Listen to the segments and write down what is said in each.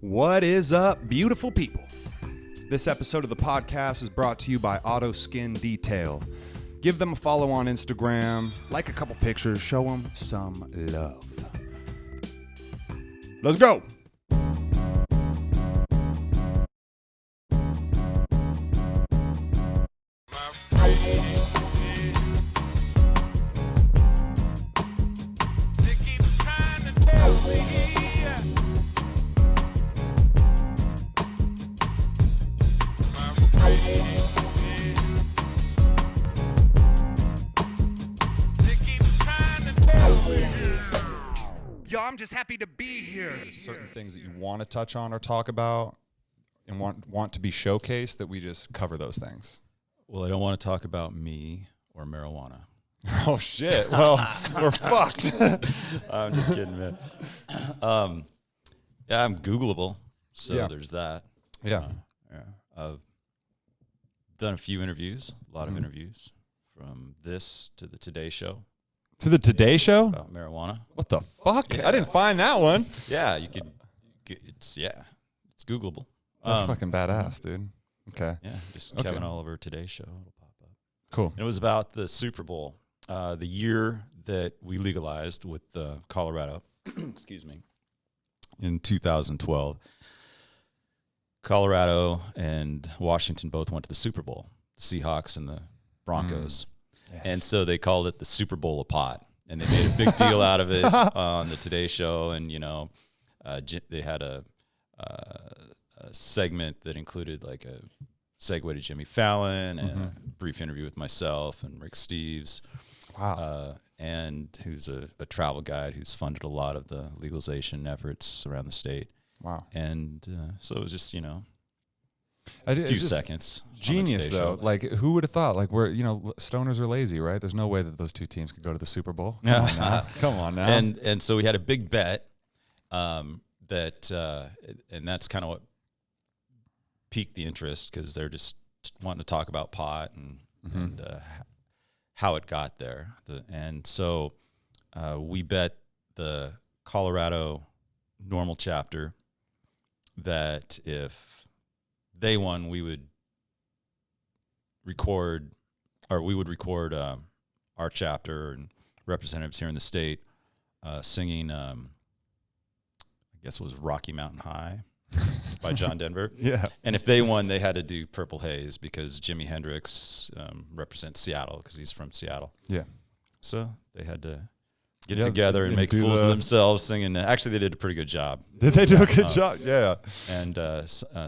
What is up, beautiful people? This episode of the podcast is brought to you by Auto Skin Detail. Give them a follow on Instagram, like a couple pictures, show them some love. Let's go. I'm just happy to be here. There's certain things that you want to touch on or talk about and want to be showcased that we just cover those things. Well, I don't want to talk about me or marijuana. Oh, shit. Well, we're fucked. I'm just kidding, man. Yeah, I'm Googleable, so there's that. Yeah. I've done a few interviews, a lot of interviews, from this to the Today Show. To the Today Show? About marijuana. What the fuck? Yeah. I didn't find that one. Yeah, you could. It's Googleable. That's fucking badass, dude. Okay. Yeah, just Kevin Oliver Today Show. It'll pop up. Cool. And it was about the Super Bowl, the year that we legalized with Colorado. Excuse me. In 2012, Colorado and Washington both went to the Super Bowl. The Seahawks and the Broncos. Yes. And so they called it the Super Bowl of pot, and they made a big deal out of it on the Today Show. And they had a segment that included like a segue to Jimmy Fallon and a brief interview with myself and Rick Steves. Wow. And who's a travel guide who's funded a lot of the legalization efforts around the state. Wow. And so it was just a few seconds. Genius, though. Like, who would have thought? Like, stoners are lazy, right? There's no way that those two teams could go to the Super Bowl. Come on now. And so we had a big bet and that's kind of what piqued the interest, because they're just wanting to talk about pot and how it got there. And so we bet the Colorado NORML chapter that if they won, we would record our chapter and representatives here in the state singing, I guess it was Rocky Mountain High by John Denver. Yeah. And if they won, they had to do Purple Haze because Jimi Hendrix represents Seattle because he's from Seattle. Yeah. So they had to get together and make fools of themselves singing. Actually, they did a pretty good job. Did they do a good job? Yeah. And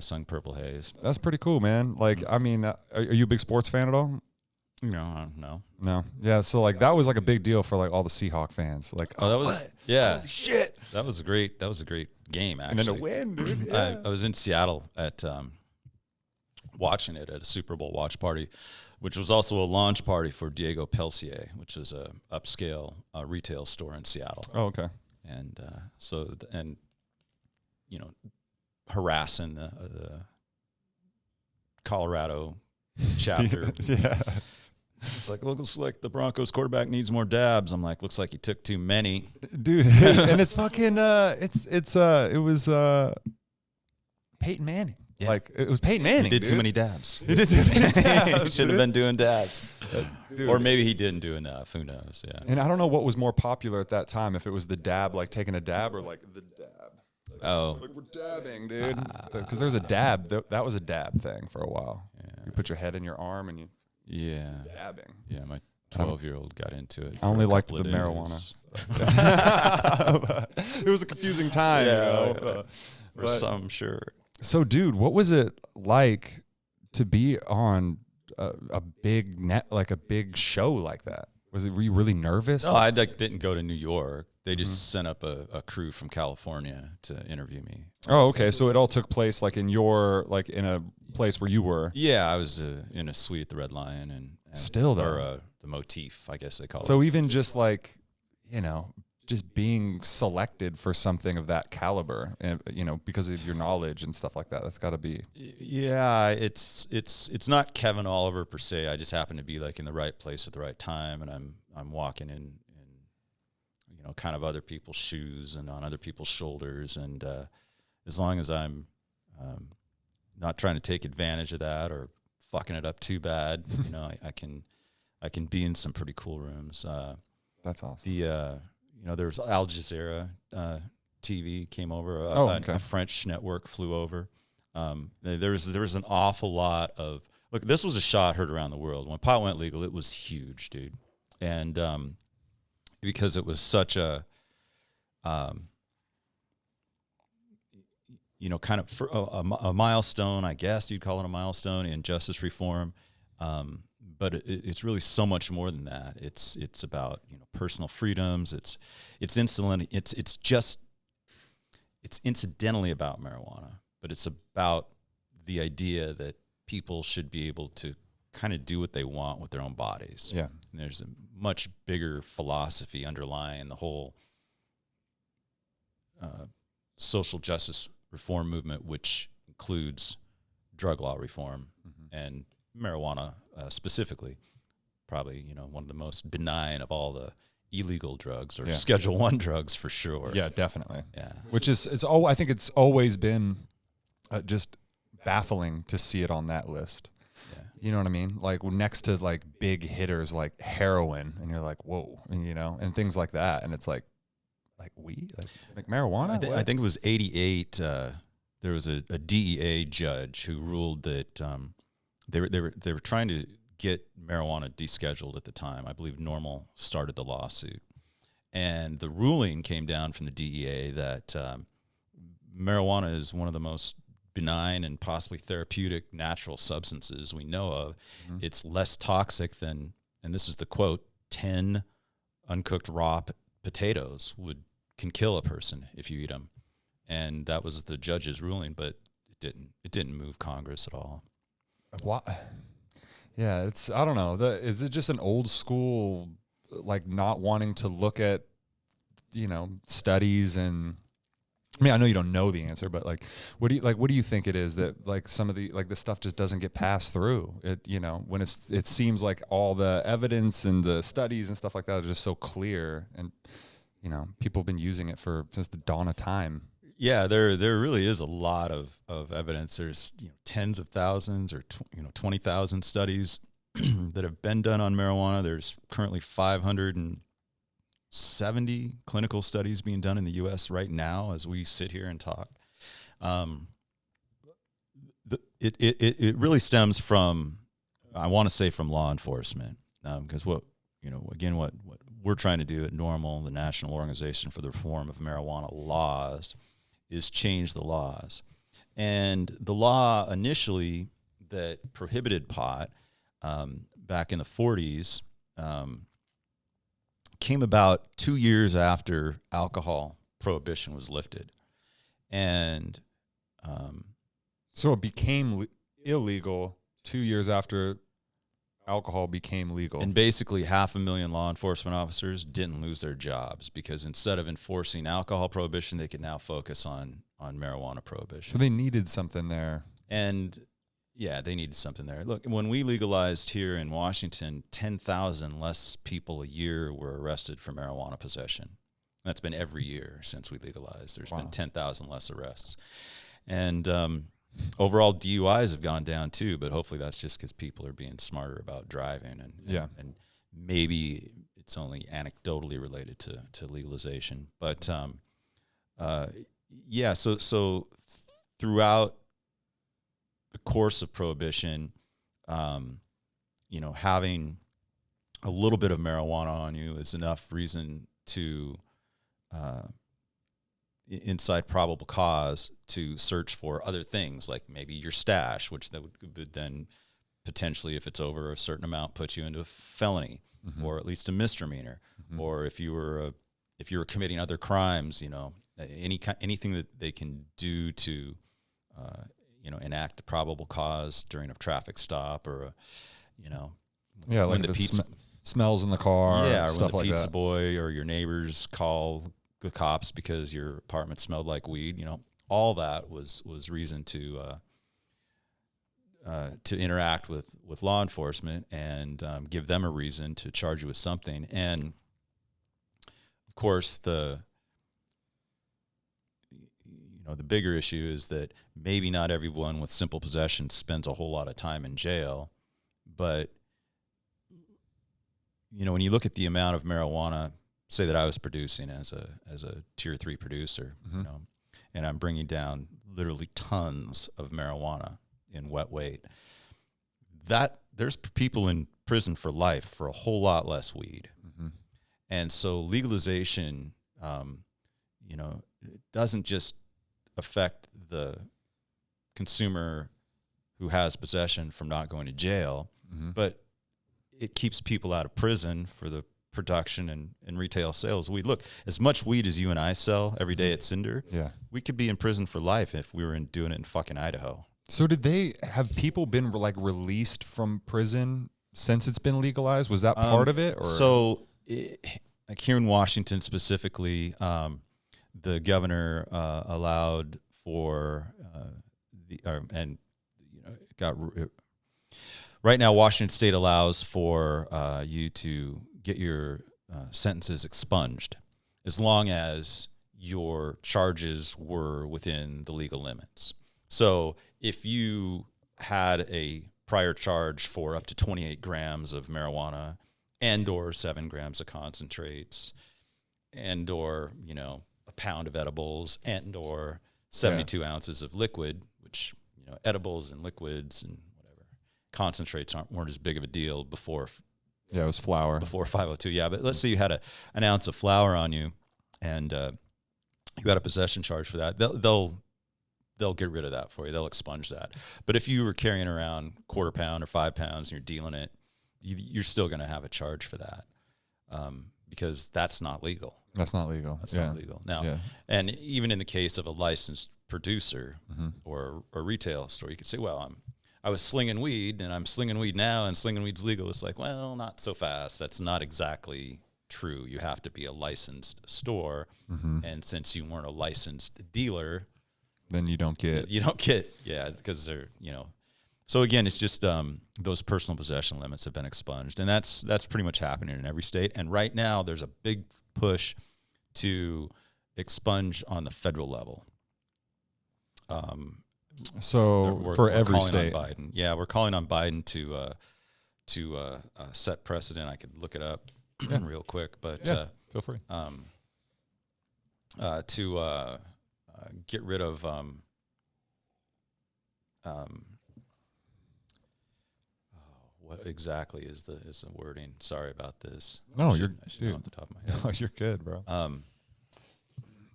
sung Purple Haze. That's pretty cool, man. Like, I mean, are you a big sports fan at all? No. No. Yeah. So like that was like a big deal for like all the Seahawk fans. Like, that was what? Yeah. Holy shit. That was a great game, actually. And then to win, dude. Yeah. I was in Seattle at watching it at a Super Bowl watch party, which was also a launch party for Diego Pelcier, which is a upscale retail store in Seattle. Oh, okay. And harassing the Colorado chapter. Yeah. It's like, looks like the Broncos quarterback needs more dabs. I'm like, looks like he took too many. Dude, and it's fucking it was Peyton Manning. Yeah. Like, it was Peyton Manning. He did too many dabs. He did too many dabs. He should have been doing dabs. Or maybe he didn't do enough. Who knows? Yeah. And I don't know what was more popular at that time, if it was the dab, like taking a dab, or like the dab. Like we're dabbing, dude. Because there's a dab. That was a dab thing for a while. Yeah. You put your head in your arm and you dabbing. Yeah, my 12-year-old got into it. I only liked the marijuana. It was a confusing time, For some, sure. So, dude, what was it like to be on a big big show like that? Were you really nervous? No, I didn't go to New York. They just sent up a crew from California to interview me. Oh, okay. So it all took place in a place where you were. Yeah, I was in a suite at the Red Lion and still though, or the Motif, I guess they call it. So even just just being selected for something of that caliber, and because of your knowledge and stuff like that, that's got to be. Yeah, it's not Kevin Oliver per se. I just happen to be in the right place at the right time, and I'm walking in kind of other people's shoes and on other people's shoulders, and as long as I'm not trying to take advantage of that or fucking it up too bad, you know, I can be in some pretty cool rooms. That's awesome. You know, there was Al Jazeera TV came over. A French network flew over. There was an awful lot of look. This was a shot heard around the world when pot went legal. It was huge, dude, and because it was such a you know, kind of a milestone, I guess you'd call it a milestone in justice reform. But it's really so much more than that. It's about, you know, personal freedoms. It's incidentally about marijuana, but it's about the idea that people should be able to kind of do what they want with their own bodies. Yeah, and there's a much bigger philosophy underlying the whole social justice reform movement, which includes drug law reform and marijuana specifically. Probably, you know, one of the most benign of all the illegal drugs or Schedule I drugs for sure. Yeah, definitely. Yeah, which is I think it's always been just baffling to see it on that list. Yeah. You know what I mean? Like next to like big hitters like heroin, and you're like, whoa, you know, and things like that, and it's like weed, like marijuana. I think it was 88. There was a DEA judge who ruled that they were trying to get marijuana descheduled at the time. I believe NORML started the lawsuit, and the ruling came down from the DEA that marijuana is one of the most benign and possibly therapeutic natural substances we know of. Mm-hmm. It's less toxic than, and this is the quote, 10 uncooked raw potatoes can kill a person if you eat them. And that was the judge's ruling, but it didn't move Congress at all. What? Yeah, I don't know. Is it just an old school, like not wanting to look at, you know, studies? And I mean, I know you don't know the answer, but what do you think it is that like some of the, like this stuff just doesn't get passed through it, you know, when it seems like all the evidence and the studies and stuff like that are just so clear, and, you know, people have been using it since the dawn of time. Yeah, there really is a lot of evidence. There's, you know, tens of thousands or 20,000 studies that have been done on marijuana. There's currently 570 clinical studies being done in the U.S. right now as we sit here and talk. It really stems from, I want to say, from law enforcement, because what we're trying to do at NORML, the National Organization for the Reform of Marijuana Laws, is change the laws. And the law initially that prohibited pot back in the 40s came about 2 years after alcohol prohibition was lifted. And so it became illegal 2 years after alcohol became legal. And basically 500,000 law enforcement officers didn't lose their jobs because instead of enforcing alcohol prohibition, they could now focus on marijuana prohibition. So they needed something there. And yeah, they needed something there. Look, when we legalized here in Washington, 10,000 less people a year were arrested for marijuana possession. That's been every year since we legalized. There's been 10,000 less arrests. And overall DUIs have gone down too, but hopefully that's just because people are being smarter about driving, and maybe it's only anecdotally related to legalization. But so throughout the course of prohibition, you know, having a little bit of marijuana on you is enough reason to inside probable cause to search for other things, like maybe your stash, which that would then potentially, if it's over a certain amount, put you into a felony, or at least a misdemeanor, or if you were committing other crimes, you know, anything that they can do to enact a probable cause during a traffic stop, or like the smells in the car, or stuff when the like pizza that. boy or your neighbors call the cops because your apartment smelled like weed. You know, all that was reason to interact with law enforcement and give them a reason to charge you with something. And of course, the bigger issue is that maybe not everyone with simple possession spends a whole lot of time in jail, but when you look at the amount of marijuana, say that I was producing as a tier 3 producer, and I'm bringing down literally tons of marijuana in wet weight, that there's people in prison for life for a whole lot less weed. And so legalization, it doesn't just affect the consumer who has possession from not going to jail, but it keeps people out of prison for the production and retail sales. We look, as much weed as you and I sell every day at Cinder, we could be in prison for life if we were doing it in fucking Idaho. So have people been like released from prison since it's been legalized? Was that part of it? Or? So like here in Washington specifically, the governor allowed for right now Washington State allows for you to get your sentences expunged as long as your charges were within the legal limits. So if you had a prior charge for up to 28 grams of marijuana and or 7 grams of concentrates and or, a pound of edibles and or 72 ounces of liquid, which, edibles and liquids and whatever, concentrates weren't as big of a deal before. Yeah, it was flour. Before 502, yeah. But let's say you had an ounce of flour on you and you got a possession charge for that. They'll get rid of that for you. They'll expunge that. But if you were carrying around 1/4 pound or 5 pounds and you're dealing it, you're still going to have a charge for that because that's not legal. That's not legal. That's not legal. Now, and even in the case of a licensed producer or a retail store, you could say, well, I was slinging weed and I'm slinging weed now and slinging weed's legal. It's like, well, not so fast. That's not exactly true. You have to be a licensed store. And since you weren't a licensed dealer, then you don't get, because they're, so again, it's just those personal possession limits have been expunged, and that's pretty much happening in every state. And right now, there's a big push to expunge on the federal level. So for every state, Biden, we're calling on Biden to set precedent. I could look it up real quick, but feel free. To get rid of what exactly is the wording? Sorry about this. No, I should know off the top of my head. No, you're good, bro.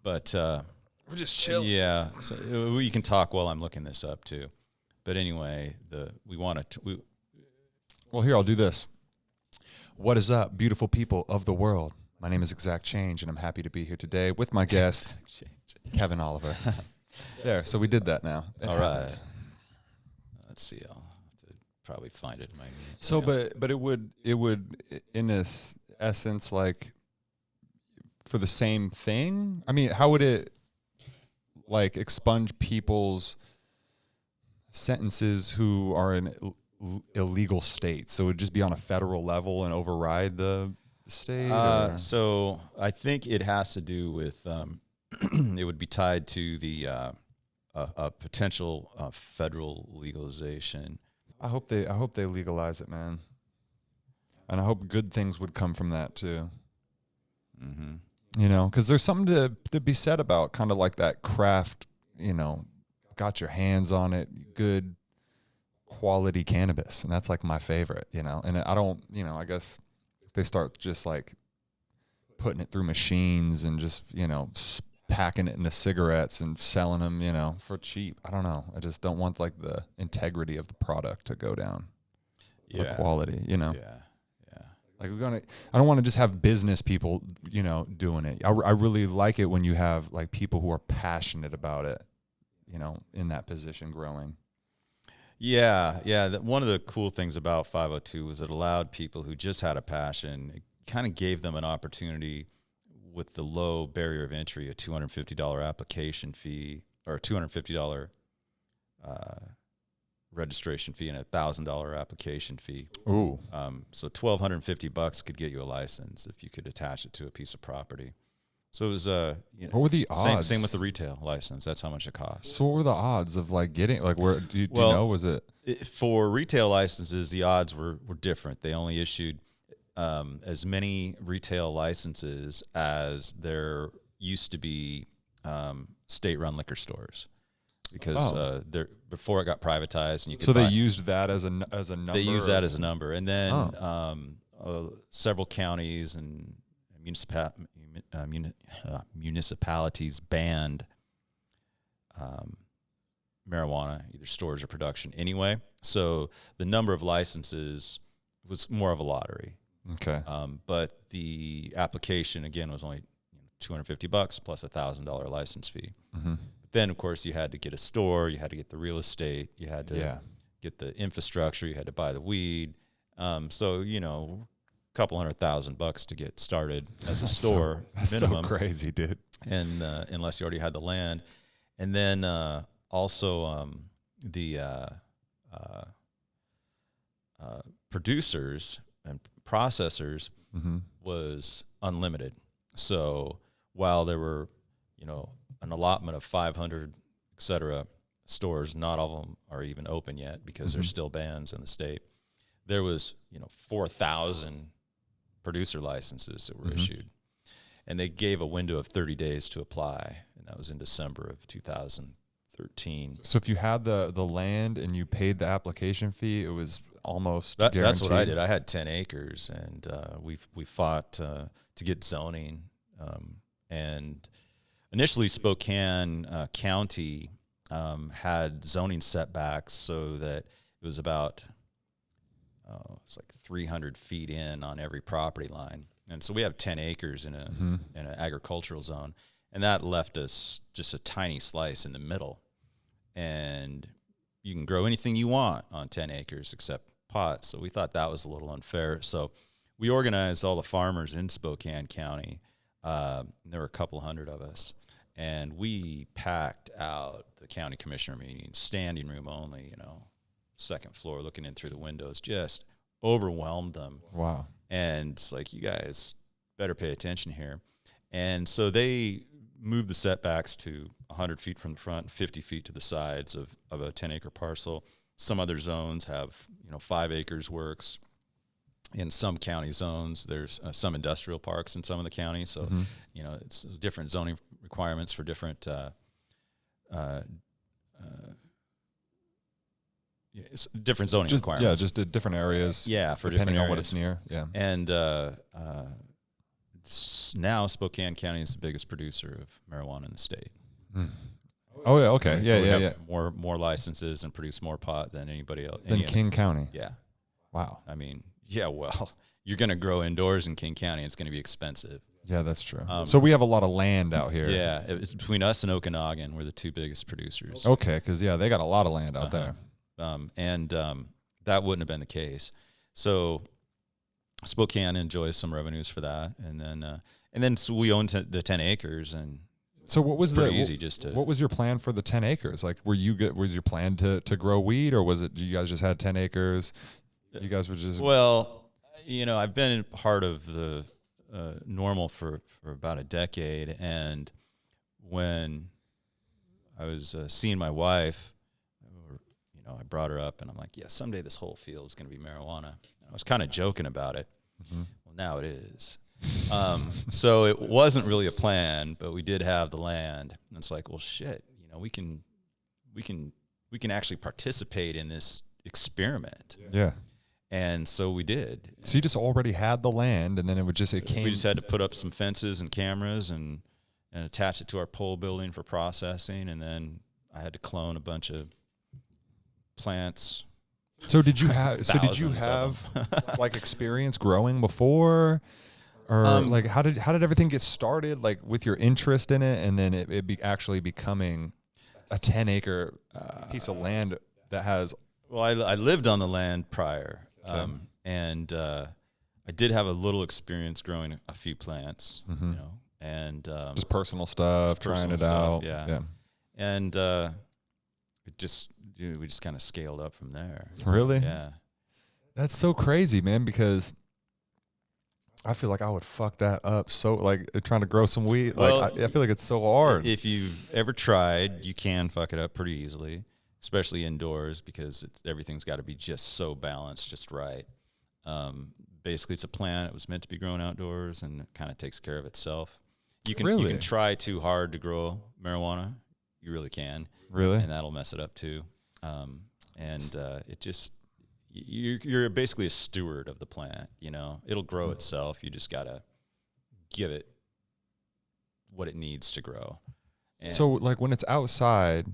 But we're just chilling. Yeah, so we can talk while I'm looking this up too. But anyway, we want to. Well, here, I'll do this. What is up, beautiful people of the world? My name is ExZac Change, and I'm happy to be here today with my guest, Kevin Oliver. There, so we did that now. All right. Let's see. I'll have to probably find it in my email. So, but it would in this essence, like, for the same thing? I mean, how would it, like, expunge people's sentences who are in illegal states? So it would just be on a federal level and override the state? So I think it has to do with it would be tied to the a potential federal legalization. I hope they legalize it, man, and I hope good things would come from that too. Because there's something to be said about kind of like that craft. Got your hands on it, good quality cannabis, and that's like my favorite. And I don't. I guess if they start just like putting it through machines and just packing it into cigarettes and selling them, for cheap. I don't know. I just don't want like the integrity of the product to go down. The quality, Yeah. Like I don't want to just have business people, doing it. I really like it when you have like people who are passionate about it, in that position growing. Yeah. One of the cool things about 502 was it allowed people who just had a passion. It kind of gave them an opportunity with the low barrier of entry, a $250 application fee or a $250 registration fee and a $1,000 application fee. Ooh. So $1,250 could get you a license if you could attach it to a piece of property. So it was what were the odds? Same with the retail license. That's how much it costs. So what were the odds of like getting like where do you know, was it for retail licenses? The odds were different. They only issued as many retail licenses as there used to be state-run liquor stores, because before it got privatized, and you could. So they used that as a number. They used that as a number, and then several counties and municipalities banned marijuana, either storage or production anyway. So the number of licenses was more of a lottery. Okay. But the application, again, was only $250 plus $1,000 license fee. Mm-hmm. But then, of course, you had to get a store, you had to get the real estate, you had to get the infrastructure, you had to buy the weed. So, a couple $100,000 to get started as a store minimum. So crazy, dude. And unless you already had the land. And then also the producers and processors was unlimited. So while there were, an allotment of 500, et cetera, stores, not all of them are even open yet because there's still bans in the state. There was, 4,000 producer licenses that were issued, and they gave a window of 30 days to apply, and that was in December of 2013. So if you had the land and you paid the application fee, it was almost guaranteed. That's what I did. I had 10 acres, and we fought to get zoning. And initially, Spokane County had zoning setbacks so that it was about it's like 300 feet in on every property line. And so we have 10 acres in an agricultural zone, and that left us just a tiny slice in the middle. And you can grow anything you want on 10 acres except pot. So we thought that was a little unfair. So we organized all the farmers in Spokane County. There were a couple hundred of us, and we packed out the county commissioner meeting, standing room only, second floor, looking in through the windows, just overwhelmed them. Wow. And it's like, you guys better pay attention here. And so they moved the setbacks to 100 feet from the front and 50 feet to the sides of a 10-acre parcel. Some other zones have, 5 acres works. In some county zones, there's some industrial parks in some of the counties. So, it's different zoning requirements for different different zoning requirements. Yeah, just different areas. Yeah, for depending different areas. on what it's near. Yeah. And now Spokane County is the biggest producer of marijuana in the state. Oh yeah, okay, yeah. More licenses and produce more pot than anybody else. Than King County. Yeah. Wow. I mean, well, you're going to grow indoors in King County. It's going to be expensive. Yeah, that's true. So we have a lot of land out here. Yeah, it's between us and Okanagan. We're the two biggest producers. Okay, because they got a lot of land out there. That wouldn't have been the case. So Spokane enjoys some revenues for that, and then so we own the 10 acres, and so what was what was your plan for the 10 acres? Like, was your plan to grow weed, or was it you guys just had 10 acres? You guys were just I've been part of the NORML for about a decade, and when I was seeing my wife, I brought her up, and I'm like, yeah, someday this whole field is going to be marijuana. And I was kind of joking about it. Well, now it is. So it wasn't really a plan, but we did have the land. And it's like, well, shit, we can actually participate in this experiment. Yeah. And so we did. So you just already had the land, and then we just had to put up some fences and cameras and attach it to our pole building for processing, and then I had to clone a bunch of plants. So did you have like experience growing before, or like how did everything get started, like with your interest in it, and then it actually becoming a 10-acre piece of land that has? Well, I lived on the land prior, and I did have a little experience growing a few plants, and just personal stuff, trying it out, yeah. And we just kind of scaled up from there. Really? Yeah. That's so crazy, man, because I feel like I would fuck that up. So like trying to grow some weed, Well, like I feel like it's so hard. If you've ever tried, you can fuck it up pretty easily, especially indoors because everything's got to be just so balanced, just right. Basically, it's a plant. It was meant to be grown outdoors, and it kind of takes care of itself. You can try too hard to grow marijuana. You really can. Really? And that'll mess it up too. It just you're basically a steward of the plant. It'll grow itself. You just gotta give it what it needs to grow. And so like when it's outside,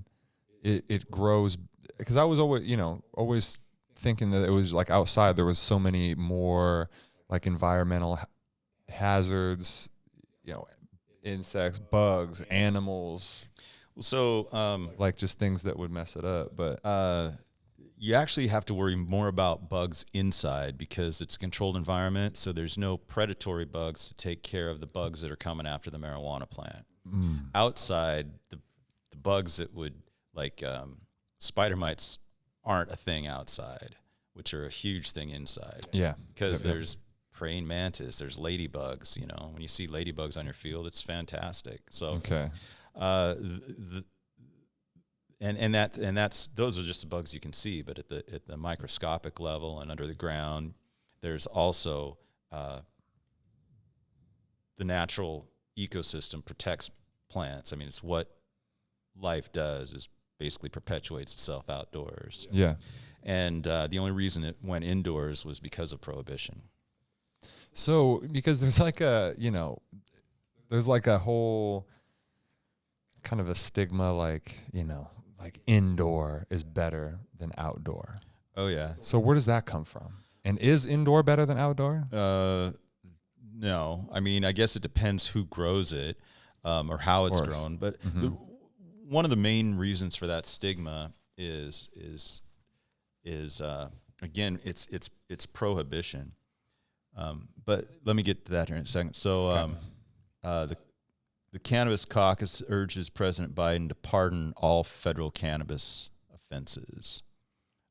it grows, because I was always thinking that it was like outside there was so many more like environmental hazards, insects, bugs, animals. So like just things that would mess it up. But you actually have to worry more about bugs inside because it's a controlled environment. So there's no predatory bugs to take care of the bugs that are coming after the marijuana plant. Outside, the bugs that would spider mites aren't a thing outside, which are a huge thing inside. Yeah. Because there's praying mantis, there's ladybugs. When you see ladybugs on your field, it's fantastic. So okay. Those are just the bugs you can see, but at the microscopic level and under the ground, there's also the natural ecosystem protects plants. I mean, it's what life does, is basically perpetuates itself outdoors. Yeah. And the only reason it went indoors was because of prohibition. So because there's like there's like a whole kind of a stigma, like indoor is better than outdoor. Oh yeah. So where does that come from? And is indoor better than outdoor? No. I mean, I guess it depends who grows it, or how it's grown. But one of the main reasons for that stigma is again, it's prohibition. But let me get to that here in a second. So the Cannabis Caucus urges President Biden to pardon all federal cannabis offenses,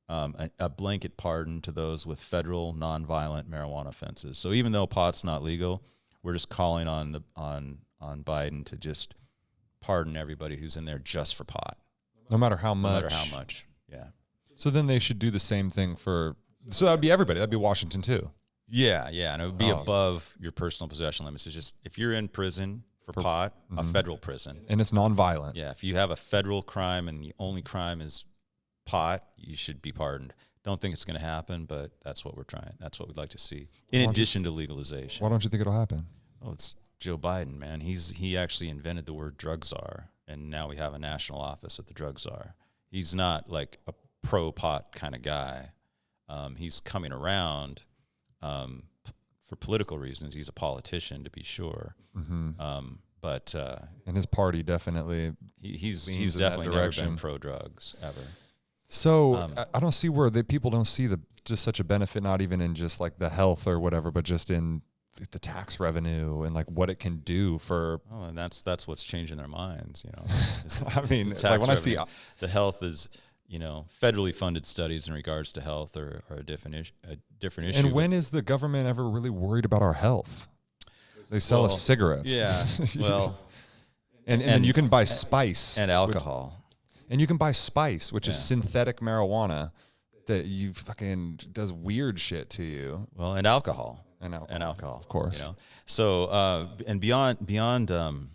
a blanket pardon to those with federal nonviolent marijuana offenses. So even though pot's not legal, we're just calling on Biden to just pardon everybody who's in there just for pot. No matter how much. No matter how much, yeah. So then they should do the same thing so that would be everybody. That'd be Washington too. Yeah, and it would be above your personal possession limits. It's just if you're in prison for pot, a federal prison. And it's nonviolent. Yeah, if you have a federal crime and the only crime is pot, you should be pardoned. Don't think it's going to happen, but that's what we're trying. That's what we'd like to see, in addition to legalization. Why don't you think it'll happen? Oh, it's Joe Biden, man. He actually invented the word drug czar, and now we have a national office of the drug czar. He's not like a pro-pot kind of guy. He's coming around for political reasons. He's a politician, to be sure. But and his party definitely he's definitely never been pro-drugs ever. So I don't see where people don't see just such a benefit, not even in just like the health or whatever, but just in the tax revenue and like what it can do for. Oh, and that's what's changing their minds, I mean, like when I see the health is, federally funded studies in regards to health are a different issue. And when is the government ever really worried about our health? They sell us cigarettes. Yeah. Well, and then you can buy spice and alcohol. And you can buy spice, which is synthetic marijuana that you fucking does weird shit to you. Well, and alcohol. And alcohol, of course. So and beyond the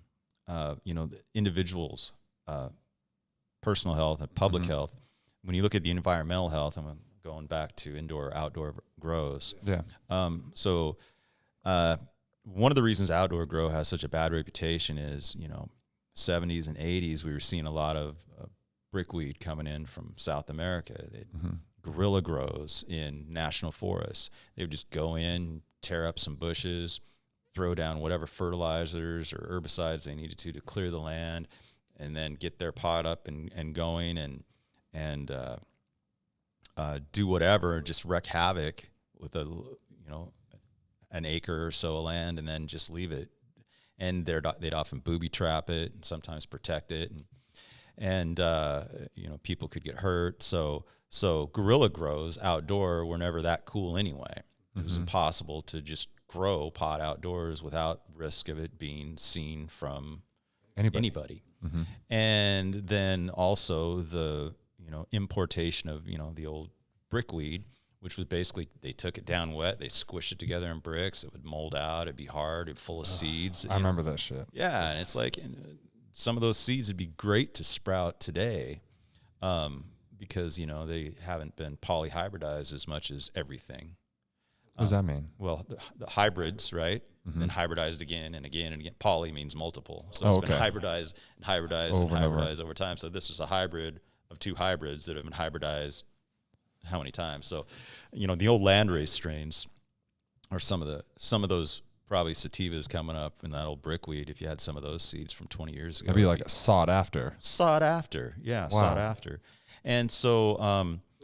individuals' personal health and public health, when you look at the environmental health, I'm going back to indoor outdoor grows. Yeah. So one of the reasons outdoor grow has such a bad reputation is 70s and 80s we were seeing a lot of brickweed coming in from South America. Guerrilla grows in national forests. They would just go in, tear up some bushes, throw down whatever fertilizers or herbicides they needed to clear the land, and then get their pot up and going and do whatever, just wreak havoc with an acre or so of land, and then just leave it. And they'd often booby trap it and sometimes protect it, and people could get hurt. So guerrilla grows outdoor were never that cool anyway. It was impossible to just grow pot outdoors without risk of it being seen from anybody. Mm-hmm. And then also the, importation of, the old brickweed, which was basically they took it down wet, they squished it together in bricks, it would mold out, it'd be hard, it'd full of seeds. I remember that shit. Yeah, and it's like some of those seeds would be great to sprout today, because they haven't been polyhybridized as much as everything. What does that mean? Well, the hybrids, right? Mm-hmm. Then hybridized again and again and again. Poly means multiple, so it's been hybridized and hybridized over and hybridized over time. So this is a hybrid of two hybrids that have been hybridized how many times? So, the old landrace strains are some of those probably sativas coming up in that old brickweed. If you had some of those seeds from 20 years ago, it'd be like sought after. Sought after, yeah, wow. Sought after. And so,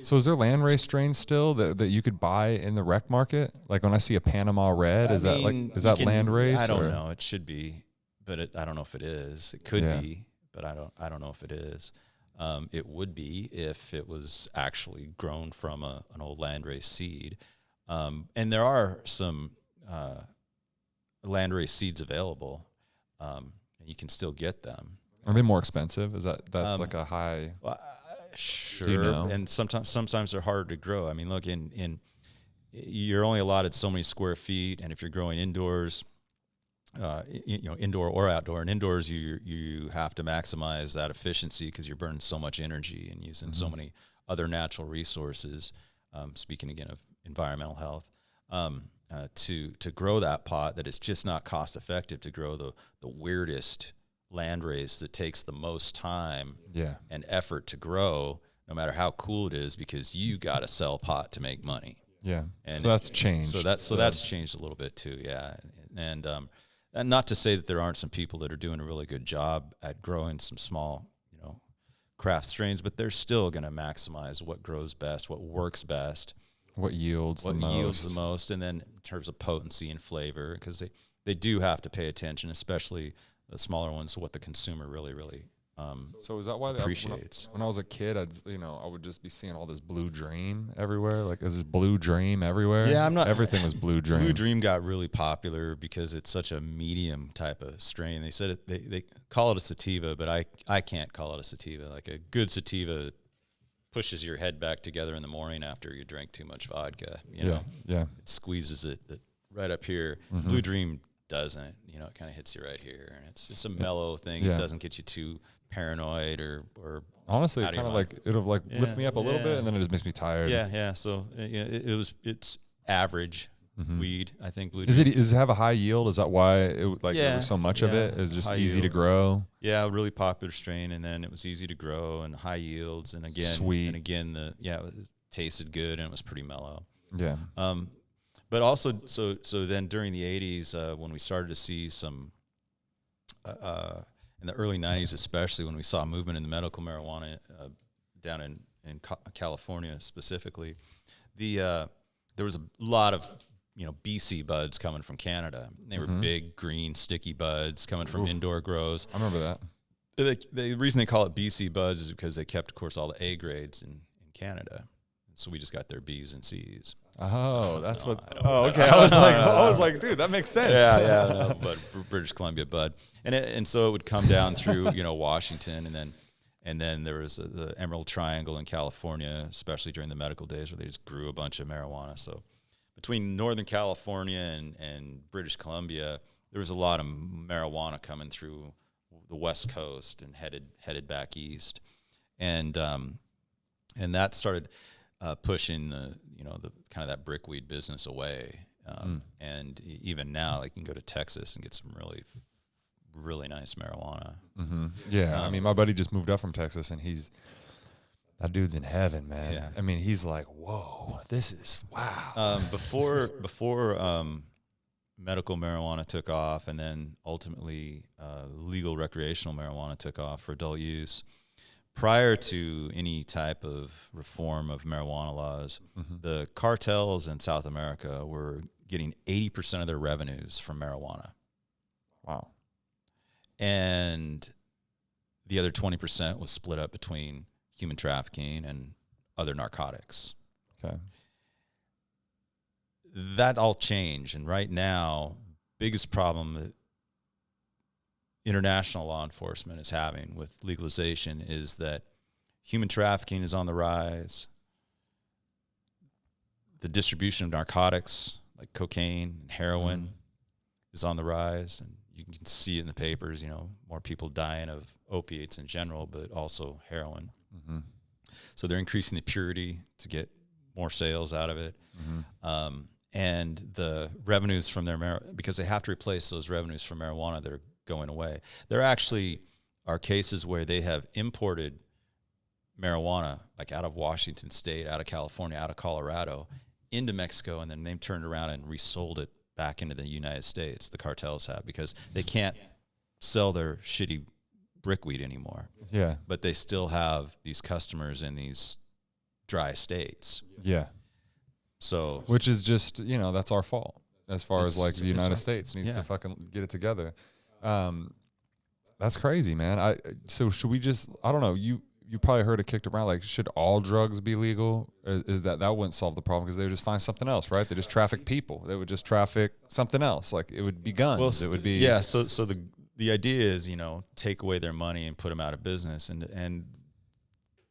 so is there landrace strains still that you could buy in the rec market? Like when I see a Panama Red, is that landrace? I don't know. It should be, but I don't know if it is. It could be, but I don't know if it is. It would be if it was actually grown from an old landrace seed. And there are some landrace seeds available, and you can still get them. Are they more expensive? That's like a high? Well, sure. Do you know? And sometimes they're harder to grow. I mean, look, in you're only allotted so many square feet, and if you're growing indoors, indoor or outdoor, and indoors you have to maximize that efficiency because you're burning so much energy and using so many other natural resources. Speaking again of environmental health, to grow that pot, that it's just not cost effective to grow the weirdest landrace that takes the most time and effort to grow, no matter how cool it is, because you got to sell pot to make money. Yeah, and so that's changed. So that's changed a little bit too. Yeah, and not to say that there aren't some people that are doing a really good job at growing some small, craft strains, but they're still going to maximize what grows best, what works best, what yields the most, and then in terms of potency and flavor, because they do have to pay attention, especially the smaller ones, what the consumer really so is that why appreciates. When I was a kid, I would just be seeing all this Blue Dream everywhere. Like, is this Blue Dream everywhere? Yeah, everything was Blue Dream. Blue Dream got really popular because it's such a medium type of strain. They said they call it a sativa, but I can't call it a sativa. Like a good sativa pushes your head back together in the morning after you drink too much vodka. Yeah. It squeezes it right up here. Mm-hmm. Blue Dream doesn't. It kind of hits you right here, and it's just a mellow thing. It doesn't get you too paranoid or honestly, it kind of like it'll like lift me up a little bit, and then it just makes me tired. Yeah. So it's average weed, I think. Blue Does it have a high yield? Is that why there was so much of it? Is just easy to grow? Yeah, a really popular strain, and then it was easy to grow and high yields, and again sweet, and again it tasted good and it was pretty mellow. Yeah. But also, so then during the 80s, when we started to see some, in the early 90s especially, when we saw movement in the medical marijuana down in California specifically, there was a lot of BC buds coming from Canada. They were big, green, sticky buds coming from indoor grows. I remember that. The reason they call it BC buds is because they kept, of course, all the A grades in Canada. So we just got their B's and C's. Oh, that's what. Oh, okay. I was like, dude, that makes sense. Yeah. But British Columbia bud, and so it would come down through Washington, and then there was the Emerald Triangle in California, especially during the medical days, where they just grew a bunch of marijuana. So between Northern California and British Columbia, there was a lot of marijuana coming through the West Coast and headed back east, and that started pushing the kind of that brickweed business away. And even now, you can go to Texas and get some really, really nice marijuana. Mm-hmm. Yeah. I mean, my buddy just moved up from Texas, and that dude's in heaven, man. Yeah. I mean, he's like, whoa, this is wow. Before medical marijuana took off, and then ultimately legal recreational marijuana took off for adult use, prior to any type of reform of marijuana laws, the cartels in South America were getting 80% of their revenues from marijuana. Wow. And the other 20% was split up between human trafficking and other narcotics. Okay. that all changed. And right now, biggest problem that international law enforcement is having with legalization is that human trafficking is on the rise. The distribution of narcotics like cocaine and heroin is on the rise. And you can see it in the papers, more people dying of opiates in general, but also heroin. Mm-hmm. So they're increasing the purity to get more sales out of it. Mm-hmm. And the revenues from their because they have to replace those revenues from marijuana that are going away. There actually are cases where they have imported marijuana, like out of Washington State, out of California, out of Colorado, into Mexico, and then they've turned around and resold it back into the United States. The cartels have, because they can't sell their shitty brickweed anymore. Yeah. But they still have these customers in these dry states. Yeah. So, which is just, that's our fault as far as like the United States needs to fucking get it together. That's crazy, man. So should we just, I don't know, you probably heard it kicked around, like, should all drugs be legal? Is that wouldn't solve the problem, because they would just find something else, right? They just traffic people. They would just traffic something else. Like, it would be guns. Well, it would be. Yeah. So the idea is, take away their money and put them out of business. And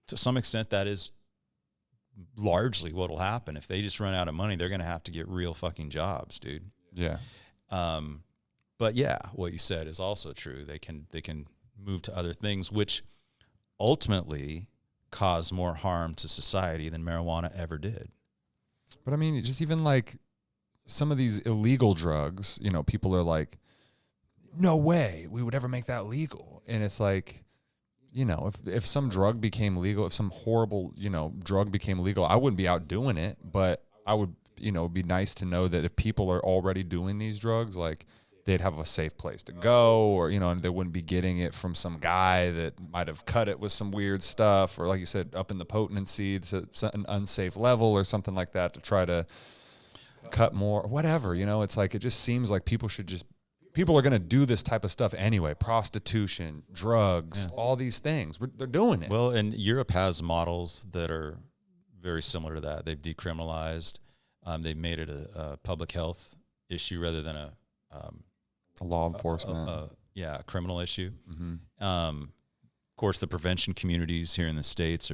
to some extent that is largely what will happen. If they just run out of money, they're going to have to get real fucking jobs, dude. Yeah. But yeah, what you said is also true. They can move to other things, which ultimately cause more harm to society than marijuana ever did. But I mean, just even like some of these illegal drugs, people are like, no way we would ever make that legal. And it's like, if some drug became legal, if some horrible, drug became legal, I wouldn't be out doing it, but I would, it'd be nice to know that if people are already doing these drugs, like, they'd have a safe place to go, or, and they wouldn't be getting it from some guy that might have cut it with some weird stuff, or like you said, up in the potency to an unsafe level or something like that to try to cut more, whatever, it's like, it just seems like people are going to do this type of stuff anyway. Prostitution, drugs, all these things. They're doing it. Well, and Europe has models that are very similar to that. They've decriminalized. They've made it a public health issue rather than a law enforcement. A criminal issue. Mm-hmm. Of course, the prevention communities here in the States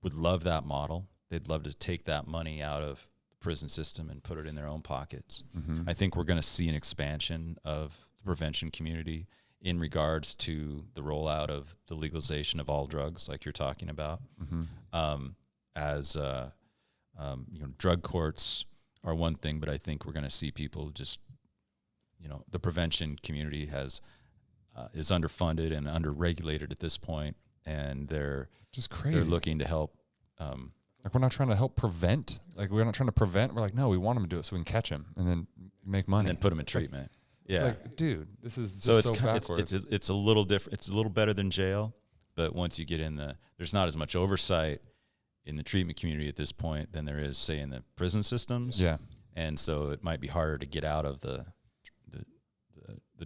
would love that model. They'd love to take that money out of the prison system and put it in their own pockets. Mm-hmm. I think we're going to see an expansion of the prevention community in regards to the rollout of the legalization of all drugs, like you're talking about. Mm-hmm. Drug courts are one thing, but I think we're going to see people just, the prevention community is underfunded and underregulated at this point, and they're just crazy. They're looking to help. Like, we're not trying to help prevent. Like, we're not trying to prevent. We're like, no, we want them to do it so we can catch them and then make money and then put them in treatment. It's like, dude, this is just so backwards. It's a little different. It's a little better than jail, but once you get in there's not as much oversight in the treatment community at this point than there is, say, in the prison systems. Yeah, and so it might be harder to get out of the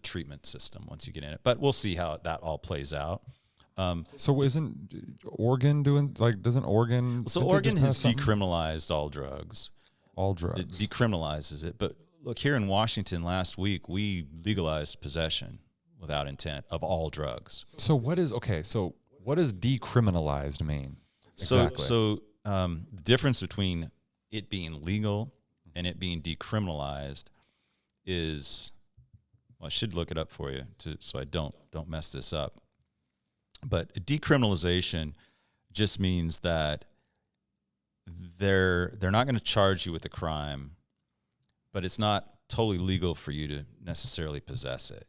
treatment system once you get in it. But we'll see how that all plays out. So isn't Oregon doing, like, doesn't Oregon? So Oregon has decriminalized all drugs. All drugs. It decriminalizes it. But look, here in Washington last week, we legalized possession without intent of all drugs. So what does decriminalized mean? Exactly. So the difference between it being legal and it being decriminalized is, well, I should look it up for you so I don't mess this up. But decriminalization just means that they're not going to charge you with a crime, but it's not totally legal for you to necessarily possess it.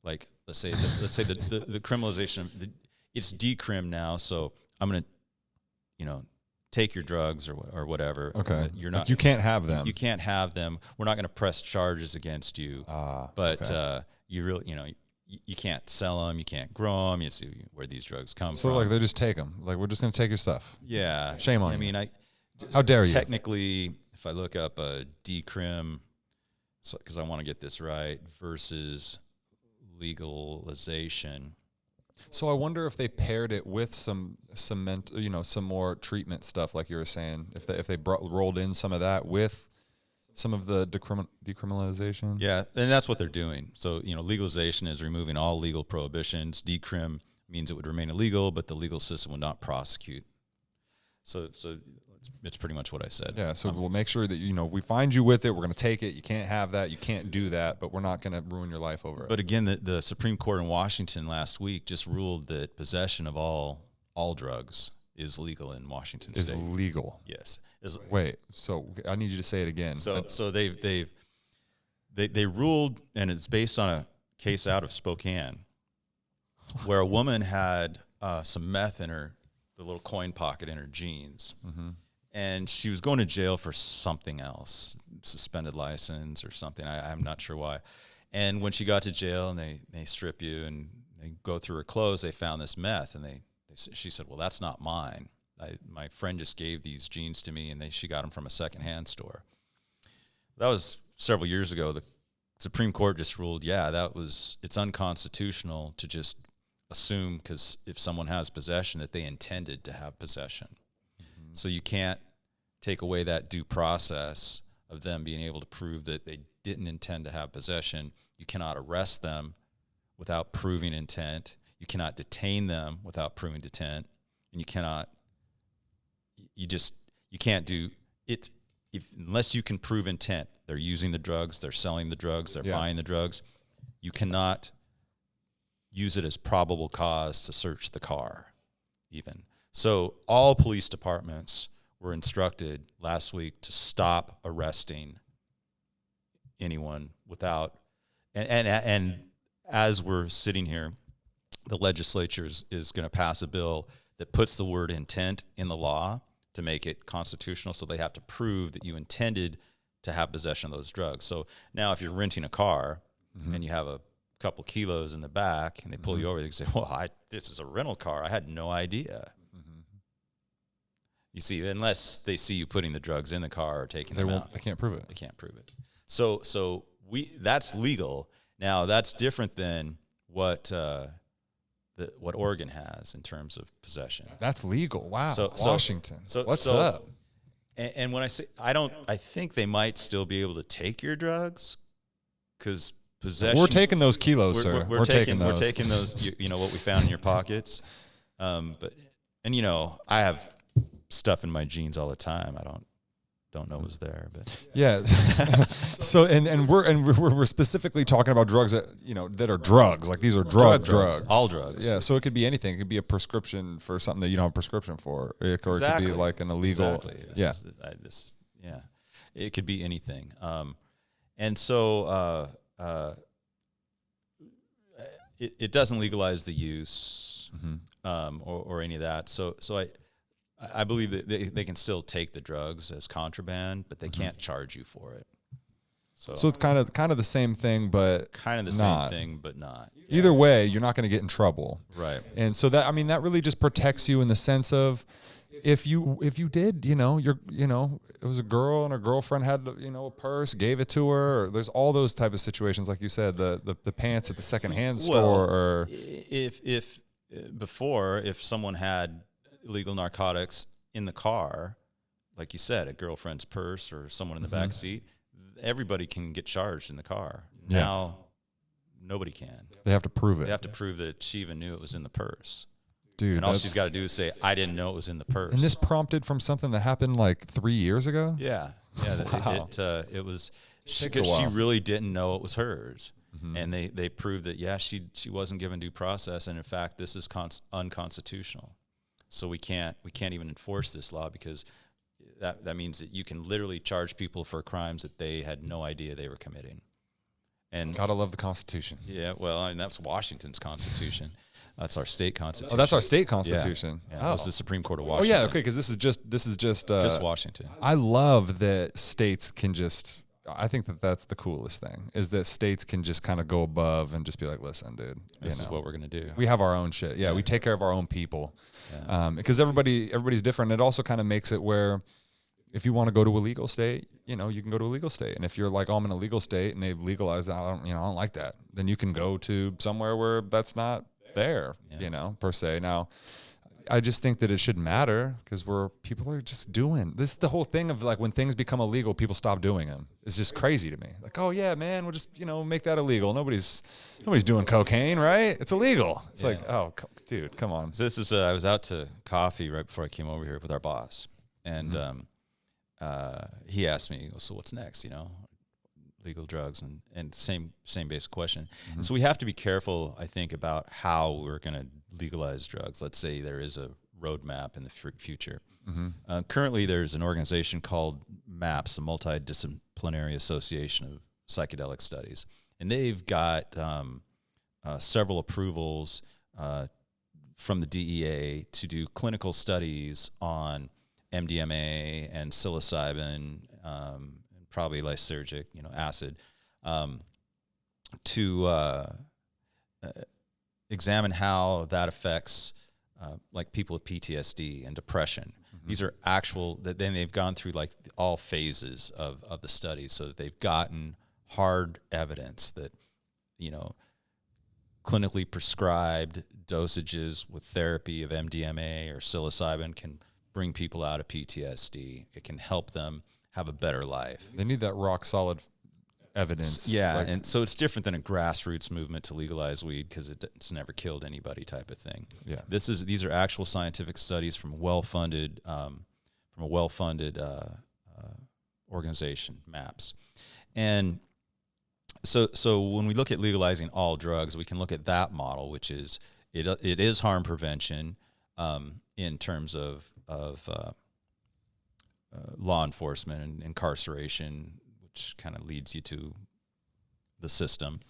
Like, let's say the criminalization, it's decrim now, so I'm going to, take your drugs or whatever. Okay. You're not. Like, you can't have them. You can't have them. We're not going to press charges against you. But okay. You really, you can't sell them. You can't grow them. You see where these drugs come from. So, like, they just take them. Like, we're just going to take your stuff. Yeah. Shame on you. I mean, how dare you? Technically, if I look up a decrim, because I want to get this right, versus legalization. So I wonder if they paired it with some more treatment stuff, like you were saying. If they rolled in some of that with some of the decriminalization. Yeah, and that's what they're doing. So, legalization is removing all legal prohibitions. Decrim means it would remain illegal, but the legal system would not prosecute. So it's pretty much what I said. Yeah, so we'll make sure that, if we find you with it, we're going to take it. You can't have that. You can't do that, but we're not going to ruin your life over it. But again, the Supreme Court in Washington last week just ruled that possession of all drugs is legal in Washington State. Is legal. Yes. Wait, so I need you to say it again. So they ruled, and it's based on a case out of Spokane, where a woman had some meth in the little coin pocket in her jeans, and she was going to jail for something else, suspended license or something. I'm not sure why. And when she got to jail, and they strip you and they go through her clothes, they found this meth, and she said, "Well, that's not mine. My friend just gave these jeans to me, and she got them from a secondhand store." That was several years ago. The Supreme Court just ruled, it's unconstitutional to just assume, because if someone has possession, that they intended to have possession. So you can't take away that due process of them being able to prove that they didn't intend to have possession. You cannot arrest them without proving intent. You cannot detain them without proving intent, and you can't do it unless you can prove intent. They're using the drugs, they're selling the drugs, they're buying the drugs. You cannot use it as probable cause to search the car, even. So all police departments were instructed last week to stop arresting anyone without, and as we're sitting here, the legislature is going to pass a bill that puts the word intent in the law to make it constitutional, so they have to prove that you intended to have possession of those drugs. So now if you're renting a car and you have a couple kilos in the back and they pull you over, they say, "Well, this is a rental car. I had no idea." You see, unless they see you putting the drugs in the car or taking them out. They can't prove it. They can't prove it. So that's legal. Now, that's different than what Oregon has in terms of possession. That's legal. Wow. Washington. What's so, up? And when I say I think they might still be able to take your drugs, because possession. We're taking those kilos, sir. We're taking those. We're taking those. What we found in your pockets. I have stuff in my jeans all the time. I don't know what's there, but yeah. So and we're specifically talking about drugs that that are drugs. Like, these are drugs, all drugs. Yeah. So it could be anything. It could be a prescription for something that you don't have a prescription for, or exactly. It could be like an illegal. Exactly. It could be anything. And so it doesn't legalize the use or any of that. So I believe that they can still take the drugs as contraband, but they can't charge you for it. So it's kind of the same thing, but same thing, but not. Either way, you're not going to get in trouble, right? And so that really just protects you in the sense of, if you did, it was a girl and her girlfriend had a purse, gave it to her. Or there's all those type of situations, like you said, the pants at the secondhand store. Or if someone had illegal narcotics in the car, like you said, a girlfriend's purse or someone in the back seat, everybody can get charged in the car. Yeah. Now, nobody can. They have to prove it. They have to prove that she even knew it was in the purse. Dude, and all she's got to do is say, "I didn't know it was in the purse." And this prompted from something that happened like 3 years ago? Yeah. Wow. It was, Takes a while. she really didn't know it was hers. And they proved that, she wasn't given due process, and in fact, this is unconstitutional. So we can't even enforce this law, because that means that you can literally charge people for crimes that they had no idea they were committing. And gotta love the Constitution. Yeah, well, that's Washington's Constitution. That's our state constitution. Oh, that's our state constitution. Yeah. That was the Supreme Court of Washington. Oh, yeah, okay, because this is just Washington. I love that states can just. I think that's the coolest thing, is that states can just kind of go above and just be like, "Listen, dude, this is what we're gonna do. We have our own shit. Yeah, we take care of our own people, because everybody's different. It also kind of makes it where, if you want to go to a legal state, you can go to a legal state. And if you're like, "Oh, I'm in a legal state and they've legalized that, I don't like that," then you can go to somewhere where that's not there, per se. Now, I just think that it shouldn't matter because people are just doing this. Is the whole thing of like when things become illegal, people stop doing them. It's just crazy to me. Like, oh yeah, man, we'll just make that illegal. Nobody's doing cocaine, right? It's illegal. It's like, oh, dude, come on. This is I was out to coffee right before I came over here with our boss, and he asked me, so what's next? Legal drugs and same basic question. And so we have to be careful, I think, about how we're going to legalize drugs. Let's say there is a roadmap in the future. Currently, there's an organization called MAPS, the Multidisciplinary Association of Psychedelic Studies, and they've got several approvals from the DEA to do clinical studies on MDMA and psilocybin, probably lysergic, acid, to examine how that affects like people with PTSD and depression. These are actual, then they've gone through like all phases of the study, so that they've gotten hard evidence that, clinically prescribed dosages with therapy of MDMA or psilocybin can bring people out of PTSD. It can help them have a better life. They need that rock solid evidence. Yeah, and so it's different than a grassroots movement to legalize weed because it's never killed anybody type of thing. Yeah, these are actual scientific studies from a well-funded organization, MAPS, and so when we look at legalizing all drugs, we can look at that model, which is it is harm prevention in terms of law enforcement and incarceration, which kind of leads you to the system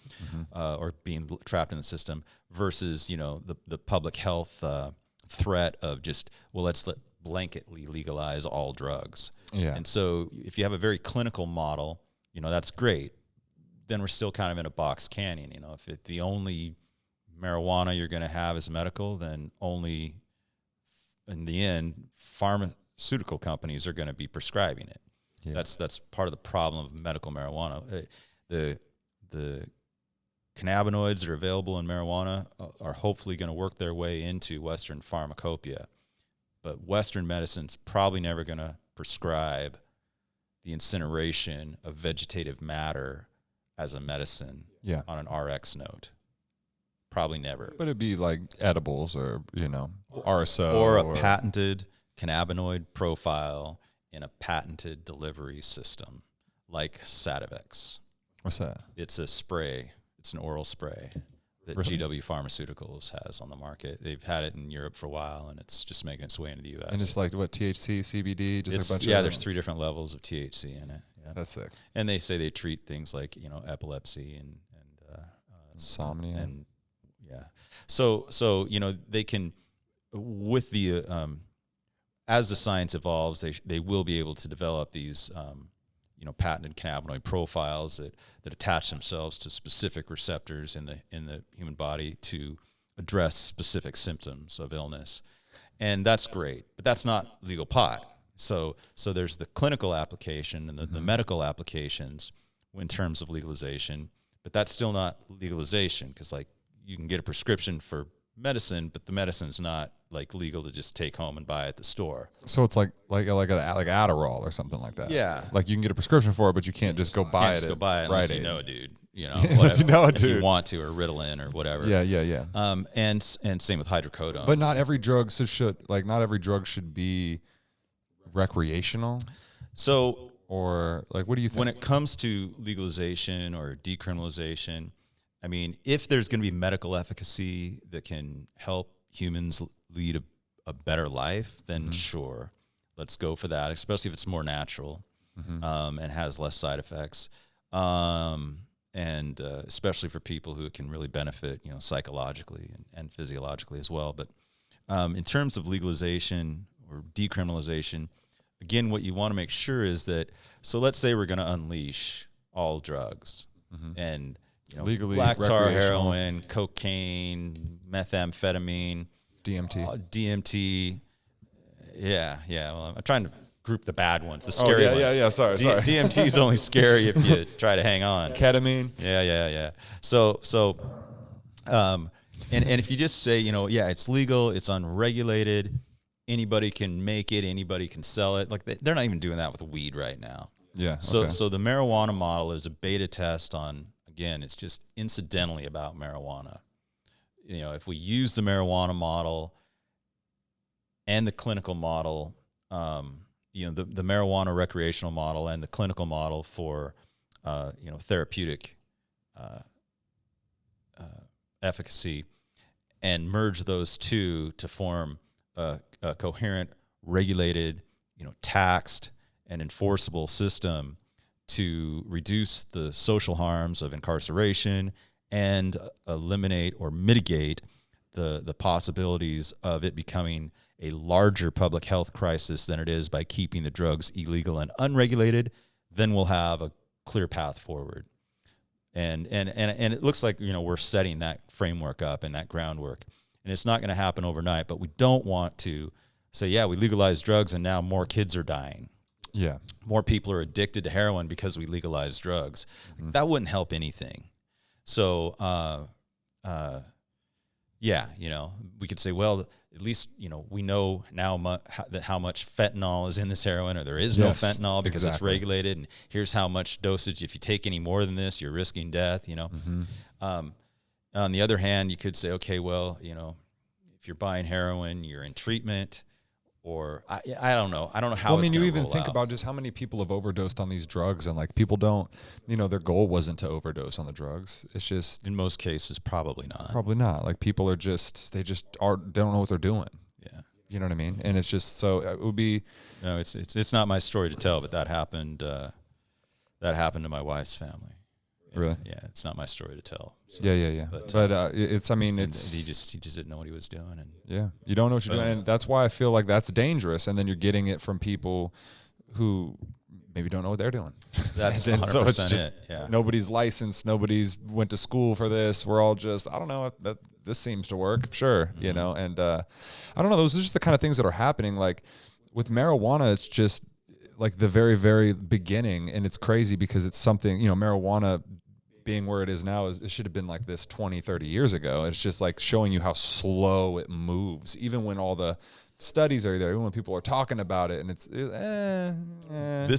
or being trapped in the system, versus the public health threat of just, well, let's blanketly legalize all drugs. Yeah. And so if you have a very clinical model, that's great. Then we're still kind of in a box canyon. If the only marijuana you're going to have is medical, then only in the end pharmaceutical companies are going to be prescribing it. Yeah. That's part of the problem of medical marijuana. The cannabinoids that are available in marijuana are hopefully going to work their way into Western pharmacopoeia, but Western medicine's probably never going to prescribe the incineration of vegetative matter as a medicine on an RX note. Probably never. But it'd be like edibles or, RSO. Or a patented cannabinoid profile in a patented delivery system like Sativex. What's that? It's a spray. It's an oral spray that GW Pharmaceuticals has on the market. They've had it in Europe for a while, and it's just making its way into the U.S. And it's like, what, THC, CBD? Just a bunch of there's 3 different levels of THC in it. Yeah. That's sick. And they say they treat things like, epilepsy and insomnia. And So they can, with the as the science evolves, they will be able to develop these patented cannabinoid profiles that attach themselves to specific receptors in the human body to address specific symptoms of illness, and that's great. But that's not legal pot. So there's the clinical application and the medical applications in terms of legalization, but that's still not legalization because like you can get a prescription for medicine, but the medicine's not like legal to just take home and buy at the store. So it's like Adderall or something like that. Yeah, like you can get a prescription for it, but you can't just go buy it. Go buy it unless you know a dude. Unless you know a dude. If you want to, or Ritalin or whatever. Yeah. And same with hydrocodone. But not every drug should be recreational. So, or like, what do you think? When it comes to legalization or decriminalization, I mean, if there's going to be medical efficacy that can help humans lead a better life, then sure, let's go for that, especially if it's more natural and has less side effects. And especially for people who can really benefit, psychologically and physiologically as well. But in terms of legalization or decriminalization, again, what you want to make sure is that, so let's say we're going to unleash all drugs and legally, black tar, heroin, cocaine, methamphetamine, DMT. Yeah. Well, I'm trying to group the bad ones, the scary ones. Yeah. Sorry. DMT is only scary if you try to hang on. Ketamine. Yeah. So, And if you just say, yeah, it's legal, it's unregulated, anybody can make it, anybody can sell it. Like they're not even doing that with weed right now. Yeah. So the marijuana model is a beta test on, again, it's just incidentally about marijuana. If we use the marijuana model and the clinical model, the marijuana recreational model and the clinical model for, therapeutic efficacy, and merge those two to form a coherent, regulated, taxed and enforceable system to reduce the social harms of incarceration and eliminate or mitigate the possibilities of it becoming a larger public health crisis than it is by keeping the drugs illegal and unregulated, then we'll have a clear path forward. And it looks like, we're setting that framework up and that groundwork. And it's not going to happen overnight, but we don't want to say, yeah, we legalized drugs and now more kids are dying. Yeah. More people are addicted to heroin because we legalized drugs. Mm-hmm. That wouldn't help anything. So, we could say, well, at least, we know now how much fentanyl is in this heroin, or there is no fentanyl because it's regulated. And here's how much dosage. If you take any more than this, you're risking death, Mm-hmm. On the other hand, you could say, okay, well, if you're buying heroin, you're in treatment. Or I don't know. I don't know how. Well, I mean, you even think out. about just how many people have overdosed on these drugs, and like people don't, their goal wasn't to overdose on the drugs. It's just in most cases, probably not. Probably not. Like people are they don't know what they're doing. Yeah, you know what I mean. And it's just so it would be. No, it's not my story to tell, but that happened. That happened to my wife's family. Really? Yeah, it's not my story to tell. So. Yeah. But it's. I mean, it's. He just didn't know what he was doing, and yeah, you don't know what you're doing, and that's why I feel like that's dangerous. And then you're getting it from people who maybe don't know what they're doing. That's 100% so it's just yeah. Nobody's licensed. Nobody's went to school for this. We're all just I don't know. This seems to work. Sure, Mm-hmm. And I don't know. Those are just the kind of things that are happening. Like with marijuana, it's just like the very, very beginning, and it's crazy because it's something marijuana. Being where it is now, it should have been like this 20, 30 years ago. It's just like showing you how slow it moves, even when all the studies are there, even when people are talking about it, and This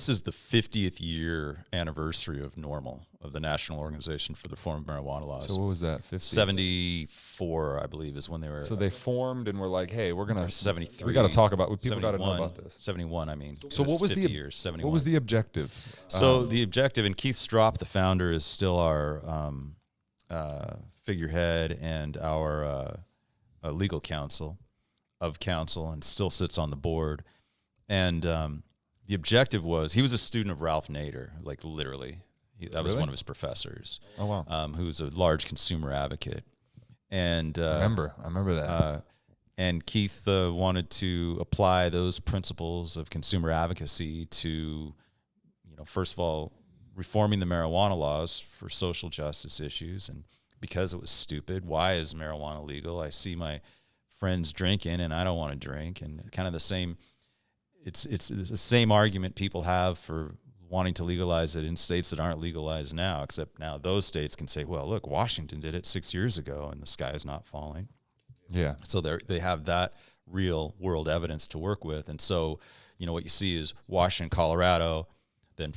is the 50th year anniversary of NORML, of the National Organization for the Reform of Marijuana Laws. So what was that? 50? 74, I believe, is when they were. So they formed and were like, "Hey, we're gonna 73. We got to talk about. People got to know about this." 71, I mean. So what was 50 years? 71. What was the objective? So the objective, and Keith Stropp, the founder, is still our figurehead and our legal counsel, and still sits on the board. And the objective was, he was a student of Ralph Nader, like literally. That was one of his professors. Oh, wow. Who's a large consumer advocate. And I remember that. And Keith wanted to apply those principles of consumer advocacy to, first of all, reforming the marijuana laws for social justice issues. And because it was stupid, why is marijuana legal? I see my friends drinking and I don't want to drink. And kind of the same, it's the same argument people have for wanting to legalize it in states that aren't legalized now, except now those states can say, well, look, Washington did it 6 years ago and the sky is not falling. Yeah. So they have that real world evidence to work with. And so, what you see is Washington, Colorado, then,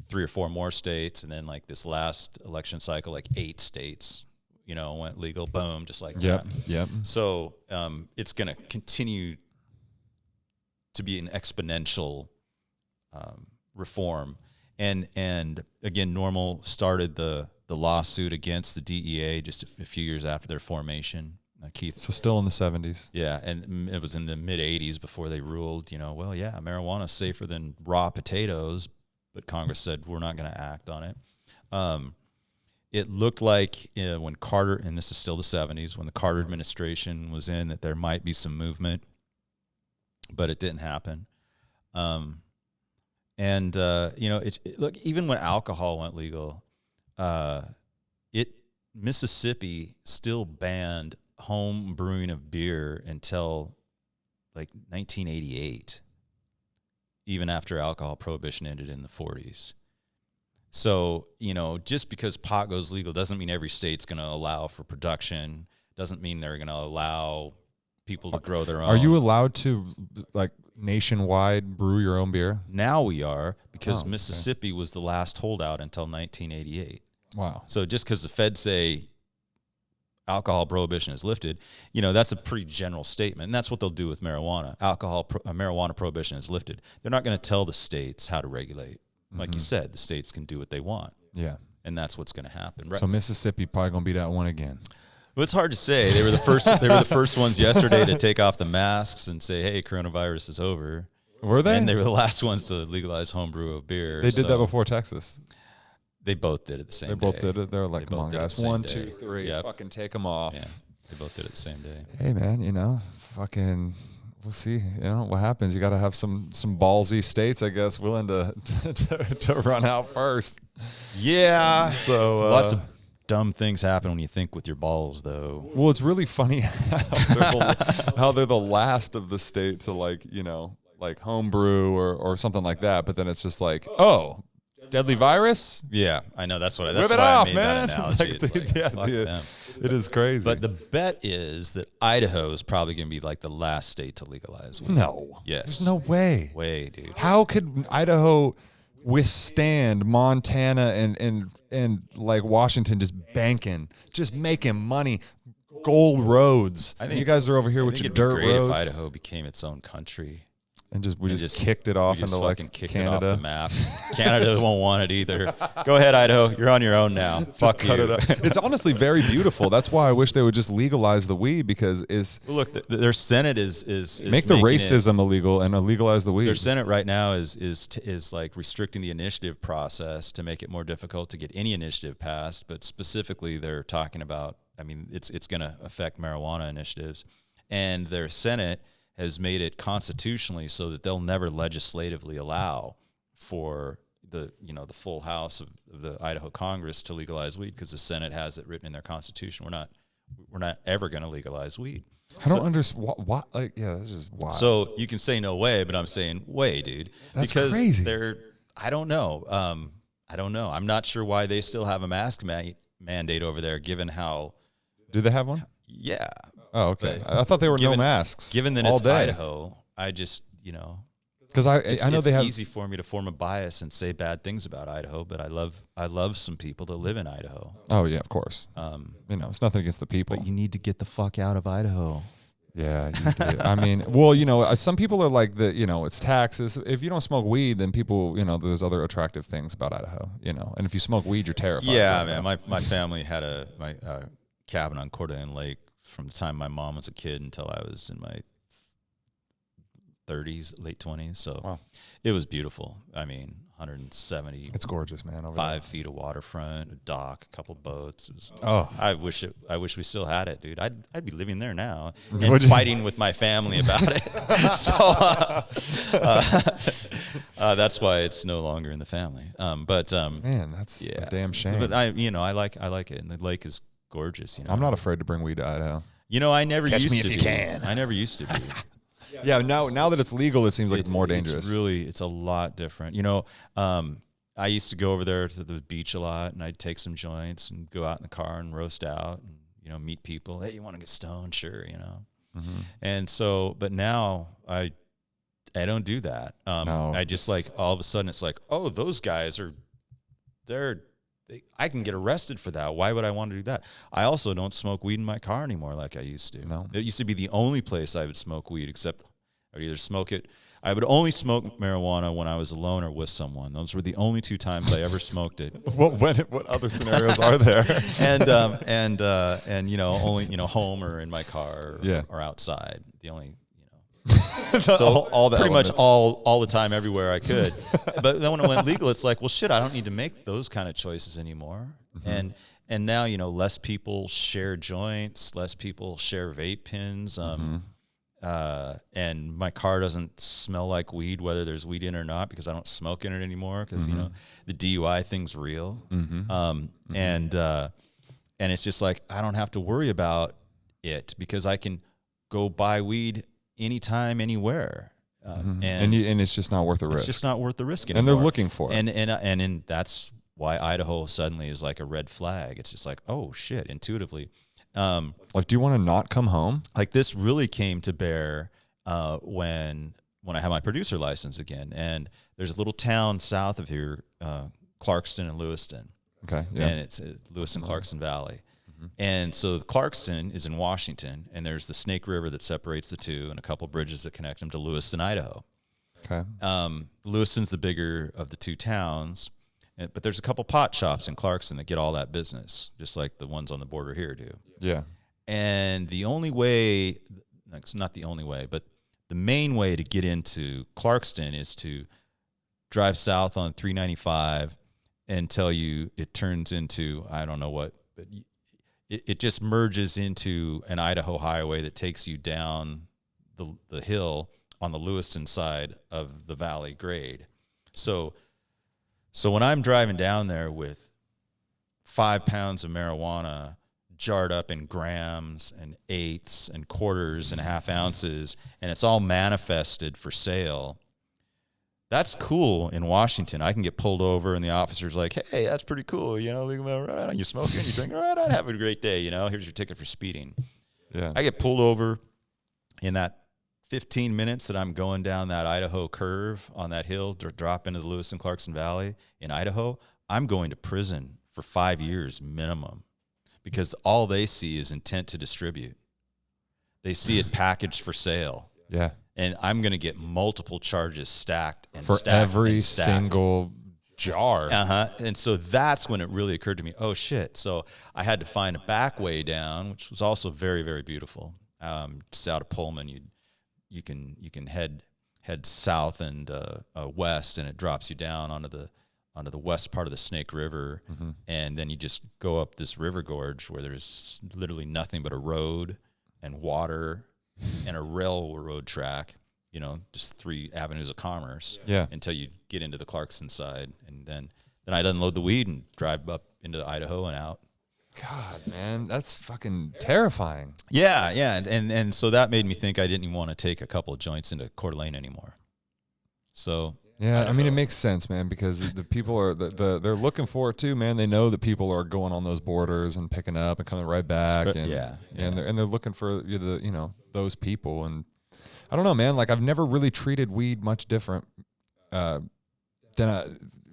3 or 4 more states. And then like this last election cycle, like 8 states, went legal, boom, just like that. Yep. So it's going to continue to be an exponential reform. And again, NORML started the lawsuit against the DEA just a few years after their formation. Keith. So still in the 70s. Yeah, and it was in the mid-'80s before they ruled, well, yeah, marijuana is safer than raw potatoes, but Congress said we're not going to act on it. It looked like when Carter, and this is still the 70s, when the Carter administration was in, that there might be some movement, but it didn't happen. Look, even when alcohol went legal, Mississippi still banned home brewing of beer until like 1988, even after alcohol prohibition ended in the 40s. So, just because pot goes legal doesn't mean every state's going to allow for production. Doesn't mean they're going to allow people to grow their own. Are you allowed to, like, nationwide brew your own beer? Now we are, because Mississippi was the last holdout until 1988. Wow. So just because the feds say alcohol prohibition is lifted, that's a pretty general statement. And that's what they'll do with marijuana. Marijuana prohibition is lifted. They're not going to tell the states how to regulate. Like you said, the states can do what they want. Yeah. And that's what's going to happen. Right? So Mississippi probably going to be that one again. Well, it's hard to say. They were the first. They were the first ones yesterday to take off the masks and say, "Hey, coronavirus is over." Were they? And they were the last ones to legalize homebrew of beer. They did that before Texas. They both did it the same day. They both did it. They were like, "Come on, guys, 1, 2, 3, Yep. fucking take them off." Yeah, they both did it the same day. Hey, man, fucking. We'll see. What happens. You got to have some ballsy states, I guess, willing to run out first. Yeah. So lots of dumb things happen when you think with your balls, though. Well, it's really funny how they're the last of the state to like homebrew or something like that. But then it's just like, oh, deadly virus. Yeah, I know. That's why I made that analogy. Fuck them. It is crazy. But the bet is that Idaho is probably going to be like the last state to legalize weed. No. Yes. There's no way. Way, dude. How could Idaho withstand Montana and like Washington just making money, gold roads? I think you guys are over here with your dirt roads. It'd be great if Idaho became its own country. And we just kicked it off into like Canada. It off the map. Canada won't want it either. Go ahead, Idaho. You're on your own now. Fuck cut you. It up. It's honestly very beautiful. That's why I wish they would just legalize the weed, because look, their Senate is make the racism illegal and legalize the weed. Their Senate right now is like restricting the initiative process to make it more difficult to get any initiative passed. But specifically, they're talking about. I mean, it's going to affect marijuana initiatives, and their Senate has made it constitutionally so that they'll never legislatively allow for the full House of the Idaho Congress to legalize weed, because the Senate has it written in their constitution. We're not ever going to legalize weed. I don't understand why. Like, yeah, that's just wild. So you can say no way, but I'm saying way, dude. That's because crazy. I don't know. I'm not sure why they still have a mask mandate over there, given how. Do they have one? Yeah. Oh, okay. I thought they were no masks. Given that it's Idaho, I just, because I know they have. It's easy for me to form a bias and say bad things about Idaho, but I love some people that live in Idaho. Oh yeah, of course. It's nothing against the people, but you need to get the fuck out of Idaho. Yeah, you do. I mean, well, some people are like it's taxes. If you don't smoke weed, then people, there's other attractive things about Idaho, and if you smoke weed, you're terrified. Yeah, man. My family had a cabin on Coeur d'Alene Lake from the time my mom was a kid until I was in my 30s, late 20s. So wow. It was beautiful. I mean, 170. It's gorgeous, man. Over 5 feet of waterfront, a dock, a couple boats. It was, oh, I wish we still had it, dude. I'd be living there now and fighting with my family about it. So that's why it's no longer in the family. Man, that's a damn shame. But I like it, and the lake is gorgeous. I'm not afraid to bring weed to Idaho. I never used to be. Can. I never used to be. Yeah, now that it's legal, it seems like it's more dangerous. It's a lot different. I used to go over there to the beach a lot, and I'd take some joints and go out in the car and roast out and, meet people. Hey, you want to get stoned? Sure, Mm-hmm. And so, but now I don't do that. No, I just like, all of a sudden it's like, oh, those guys I can get arrested for that. Why would I want to do that? I also don't smoke weed in my car anymore like I used to. No. It used to be the only place I would smoke weed, except I'd either smoke it. I would only smoke marijuana when I was alone or with someone. Those were the only 2 times I ever smoked it. What other scenarios are there? And only home or in my car or outside. The only so all the pretty elements. much all the time, everywhere I could. But then when it went legal, it's like, well, shit, I don't need to make those kind of choices anymore. Mm-hmm. And now, less people share joints, less people share vape pens. And my car doesn't smell like weed, whether there's weed in it or not, because I don't smoke in it anymore. Because the DUI thing's real. Mm-hmm. And it's just like, I don't have to worry about it because I can go buy weed anytime, anywhere, and it's just not worth the risk. It's just not worth the risk anymore. And they're looking for it. And that's why Idaho suddenly is like a red flag. It's just like, oh shit, intuitively. Like, do you want to not come home? Like this really came to bear when I had my producer license again. And there's a little town south of here, Clarkston and Lewiston. Okay. Yeah. And it's Lewiston-Clarkston Valley. And so Clarkston is in Washington, and there's the Snake River that separates the two and a couple bridges that connect them to Lewiston, Idaho. Okay. Lewiston's the bigger of the two towns, but there's a couple pot shops in Clarkston that get all that business, just like the ones on the border here do. Yeah. And the only way, it's not the only way, but the main way to get into Clarkston is to drive south on 395 until it turns into, I don't know what, but it just merges into an Idaho highway that takes you down the hill on the Lewiston side of the valley grade. So when I'm driving down there with 5 pounds of marijuana jarred up in grams and eighths and quarters and half ounces, and it's all manifested for sale, that's cool in Washington. I can get pulled over and the officer's like, hey, that's pretty cool. You know, right, you smoking, you drinking, all right, have a great day. You know, here's your ticket for speeding. Yeah. I get pulled over in that 15 minutes that I'm going down that Idaho curve on that hill to drop into the Lewiston-Clarkston Valley in Idaho. I'm going to prison for 5 years minimum because all they see is intent to distribute. They see it packaged for sale. Yeah. And I'm going to get multiple charges stacked and for stacked every and stacked. single jar. And so that's when it really occurred to me, oh shit. So I had to find a back way down, which was also very, very beautiful. Just out of Pullman, you can head south and west, and it drops you down onto the west part of the Snake River, and then you just go up this river gorge where there's literally nothing but a road and water and a railroad track, you know, just 3 avenues of commerce. Yeah. Until you get into the Clarkston side, and then I'd unload the weed and drive up into Idaho and out. God, man, that's fucking terrifying. Yeah, and so that made me think I didn't even want to take a couple of joints into Coeur d'Alene anymore. So yeah, I mean, it makes sense, man, because the people are they're looking for it too, man. They know that people are going on those borders and picking up and coming right back, and they're looking for those people. And I don't know, man. Like, I've never really treated weed much different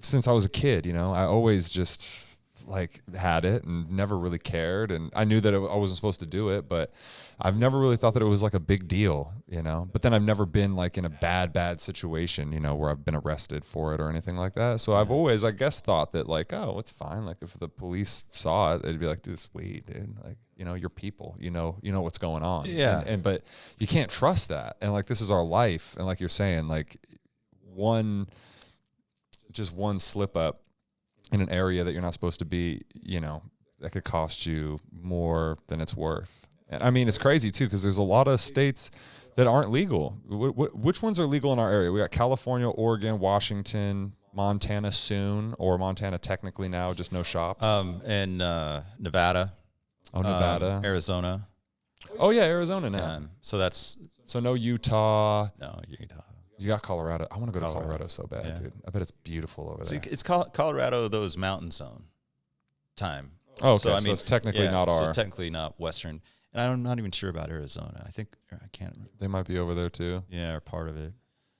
since I was a kid. You know, I always just like had it and never really cared, and I knew that I wasn't supposed to do it, but I've never really thought that it was like a big deal, you know. But then I've never been like in a bad situation, you know, where I've been arrested for it or anything like that. So I've always, I guess, thought that like, oh, it's fine. Like, if the police saw it, they'd be like, "This weed, dude. Like, you know, you're people. You know what's going on." Yeah. And but you can't trust that. And like, this is our life. And like you're saying, like one slip up in an area that you're not supposed to be, you know, that could cost you more than it's worth. And I mean, it's crazy too, because there's a lot of states that aren't legal. Which ones are legal in our area? We got California, Oregon, Washington, Montana soon, or Montana technically now, just no shops. And Nevada. Oh, Nevada. Arizona. Oh yeah, Arizona now. So no Utah. No, Utah. You got Colorado. I want to go to Colorado so bad, dude. I bet it's beautiful over there. It's Colorado, those mountain zone time. Oh, okay. So it's technically not our. So technically not Western. And I'm not even sure about Arizona. I can't remember. They might be over there too. Yeah, or part of it.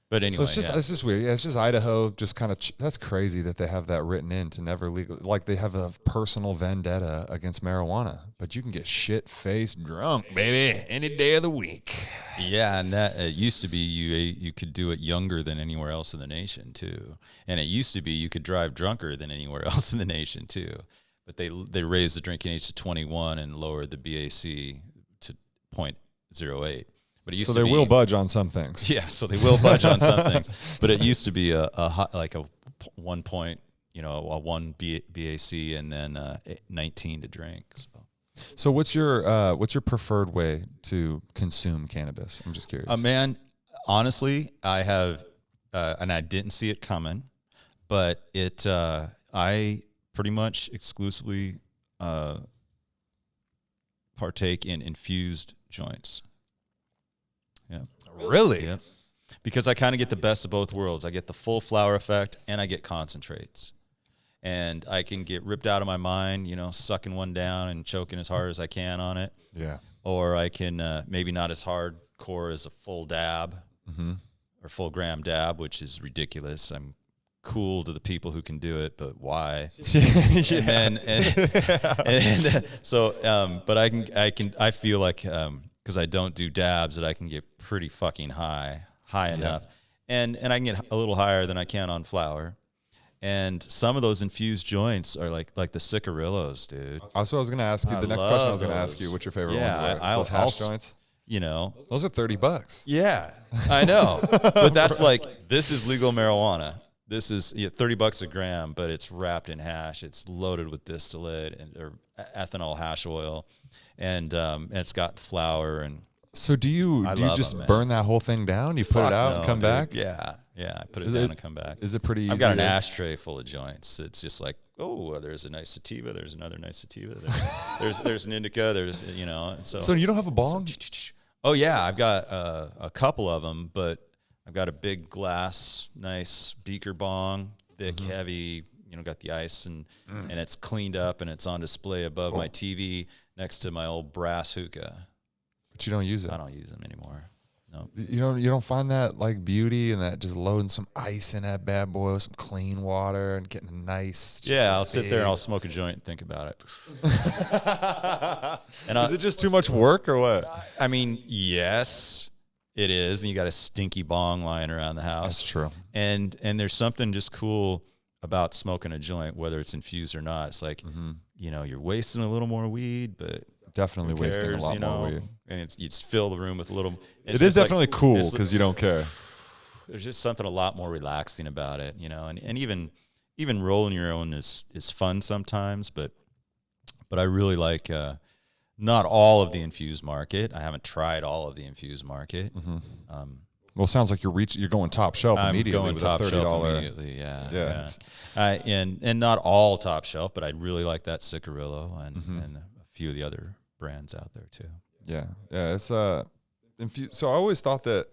But anyway, so it's just weird. Yeah, it's just Idaho. Just kind of that's crazy that they have that written in to never legal. Like, they have a personal vendetta against marijuana, but you can get shit-faced drunk, baby, any day of the week. Yeah, and that it used to be you could do it younger than anywhere else in the nation too, and it used to be you could drive drunker than anywhere else in the nation too. But they raised the drinking age to 21 and lowered the BAC to 0.08. But it used so they will budge on some things. Yeah, so they will budge on some things. But it used to be a 1 point, you know, a 1 BAC and then 19 to drink. So what's your preferred way to consume cannabis? I'm just curious. Man, honestly, I have, and I didn't see it coming, but I pretty much exclusively partake in infused joints. Yeah. Really? Yeah. Because I kind of get the best of both worlds. I get the full flower effect and I get concentrates. and I can get ripped out of my mind, sucking one down and choking as hard as I can on it. Yeah. Or I can maybe not as hardcore as a full dab or full gram dab, which is ridiculous. I'm cool to the people who can do it, but why? But I feel like because I don't do dabs, that I can get pretty fucking high enough, and I can get a little higher than I can on flower. And some of those infused joints are like the cigarillos, dude. That's what I was going to ask you. The next question I was going to ask you, what's your favorite ones? Those hash joints? Those are $30. Yeah, I know. But that's like, this is legal marijuana. This is $30 a gram, but it's wrapped in hash. It's loaded with distillate or ethanol hash oil, and it's got flour. And so do you just burn that whole thing down? You put it out and come back? Yeah, I put it down and come back. Is it pretty easy? I've got an ashtray full of joints. It's just like, there's a nice sativa. There's another nice sativa. There's an indica. There's So you don't have a bong? Oh yeah, I've got a couple of them, but I've got a big glass, nice beaker bong, thick, heavy. Got the ice and it's cleaned up and it's on display above my TV next to my old brass hookah. But you don't use it. I don't use them anymore. No. You don't find that like beauty and that just loading some ice in that bad boy with some clean water and getting a nice. I'll sit there and I'll smoke a joint and think about it. And is it just too much work or what? I mean, yes, it is. And you got a stinky bong lying around the house. That's true. And there's something just cool about smoking a joint, whether it's infused or not. It's like, you're wasting a little more weed, but definitely wasting a lot more weed. And you just fill the room with a little. It is definitely cool because you don't care. There's just something a lot more relaxing about it, and even rolling your own is fun sometimes, but I really like not all of the infused market. I haven't tried all of the infused market. Well, it sounds like you're going top shelf immediately. I'm going with top a $30 shelf immediately, yeah. And not all top shelf, but I really like that cigarillo and a few of the other brands out there too. Yeah, it's infused. So I always thought that,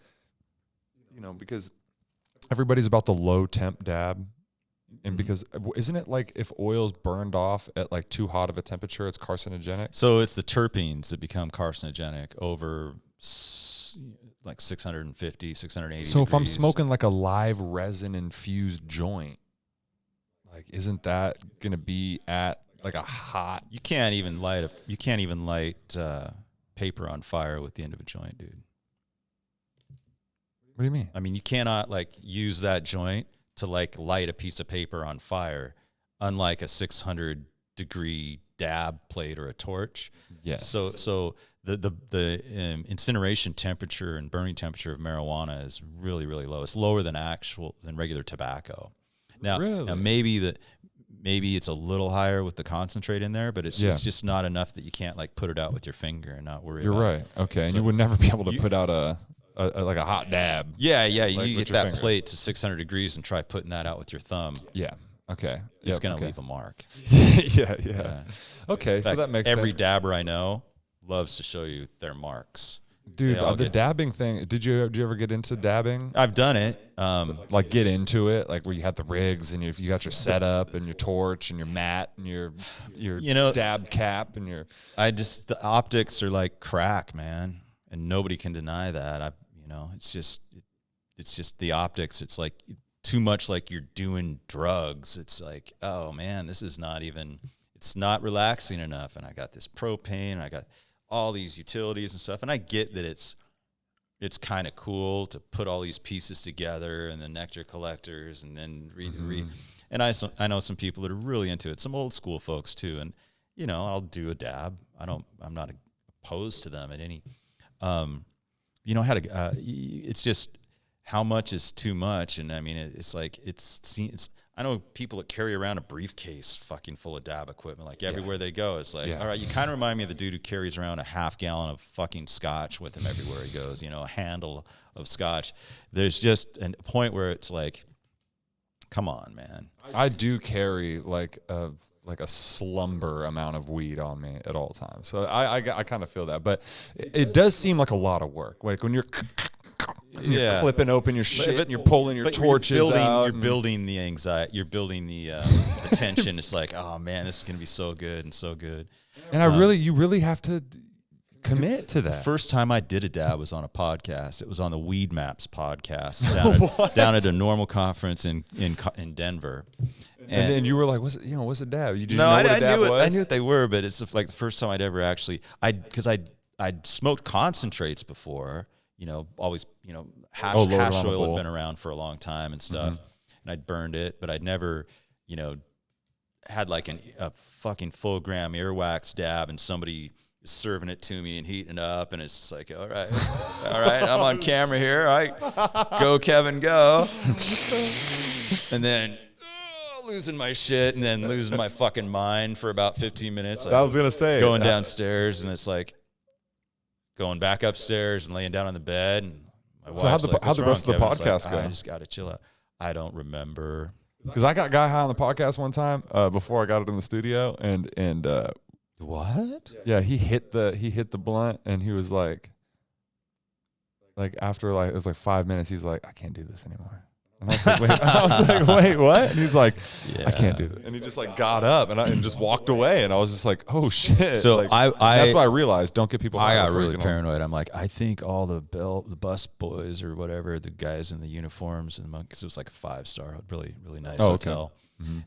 because everybody's about the low temp dab, and because isn't it like if oil's burned off at like too hot of a temperature, it's carcinogenic? So it's the terpenes that become carcinogenic over like 650, 680 So degrees. if I'm smoking like a live resin infused joint, like isn't that gonna be at like a hot? You can't even light paper on fire with the end of a joint, dude. What do you mean? I mean, you cannot like use that joint to like light a piece of paper on fire, unlike a 600 degree dab plate or a torch. Yes. So the incineration temperature and burning temperature of marijuana is really, really low. It's lower than regular tobacco. Now maybe it's a little higher with the concentrate in there, but it's just not enough that you can't like put it out with your finger and not worry about it. You're right. Okay. And you would never be able to put out a hot dab. Yeah. You get that plate to 600 degrees and try putting that out with your thumb. Yeah. Okay. It's going to leave a mark. Yeah. Okay. So that makes sense. Every dabber I know loves to show you their marks. Dude, the dabbing thing, did you ever get into dabbing? I've done it. Like get into it, like where you had the rigs and you got your setup and your torch and your mat and your dab cap and your. The optics are like crack, man, and nobody can deny that. It's just the optics. It's like too much like you're doing drugs. It's like, oh man, this is not even. It's not relaxing enough, and I got this propane, and I got all these utilities and stuff, and I get that it's kind of cool to put all these pieces together and the nectar collectors and then read. And I know some people that are really into it, some old school folks too, and I'll do a dab. I'm not opposed to them at any. It's just how much is too much, and I mean it's like it's. I know people that carry around a briefcase fucking full of dab equipment, like everywhere they go. It's like, all right, you kind of remind me of the dude who carries around a half gallon of fucking scotch with him everywhere he goes, a handle of scotch. There's just a point where it's like, come on, man. I do carry like a slumber amount of weed on me at all times. So I kind of feel that, but it does seem like a lot of work. Like when you're You're clipping open your shit, and you're pulling your torches out. You're building the anxiety. You're building the tension. It's like, oh man, this is gonna be so good and so good. And you really have to commit to that. The first time I did a dab was on a podcast. It was on the Weed Maps podcast down at a NORML conference in Denver. And then you were like, what's a dab? You didn't know I what a dab knew was? I knew what they were, but it's like the first time I'd ever actually, because I'd smoked concentrates before, always, hash oil had been around for a long time and stuff, and I'd burned it, but I'd never, had like a fucking full gram earwax dab, and somebody is serving it to me and heating it up, and it's just like, all right, I'm on camera here, all right, go Kevin, go, and then losing my shit, and then losing my fucking mind for about 15 minutes. I was gonna say going downstairs, and it's like going back upstairs and laying down on the bed. And my wife's how'd the rest of the podcast go? I just got to chill out. I don't remember. Because I got Guy High on the podcast one time before I got it in the studio, and what? Yeah, he hit the blunt, and he was like after it was like 5 minutes, he's like, I can't do this anymore. And I was like, wait, what? And he's like, I can't do it. And he just like got up and just walked away, and I was just like, oh shit. So that's why I realized, don't get people. I got really paranoid. I'm like, I think all the bus boys or whatever, the guys in the uniforms and because it was like a 5-star, really really nice hotel. Okay.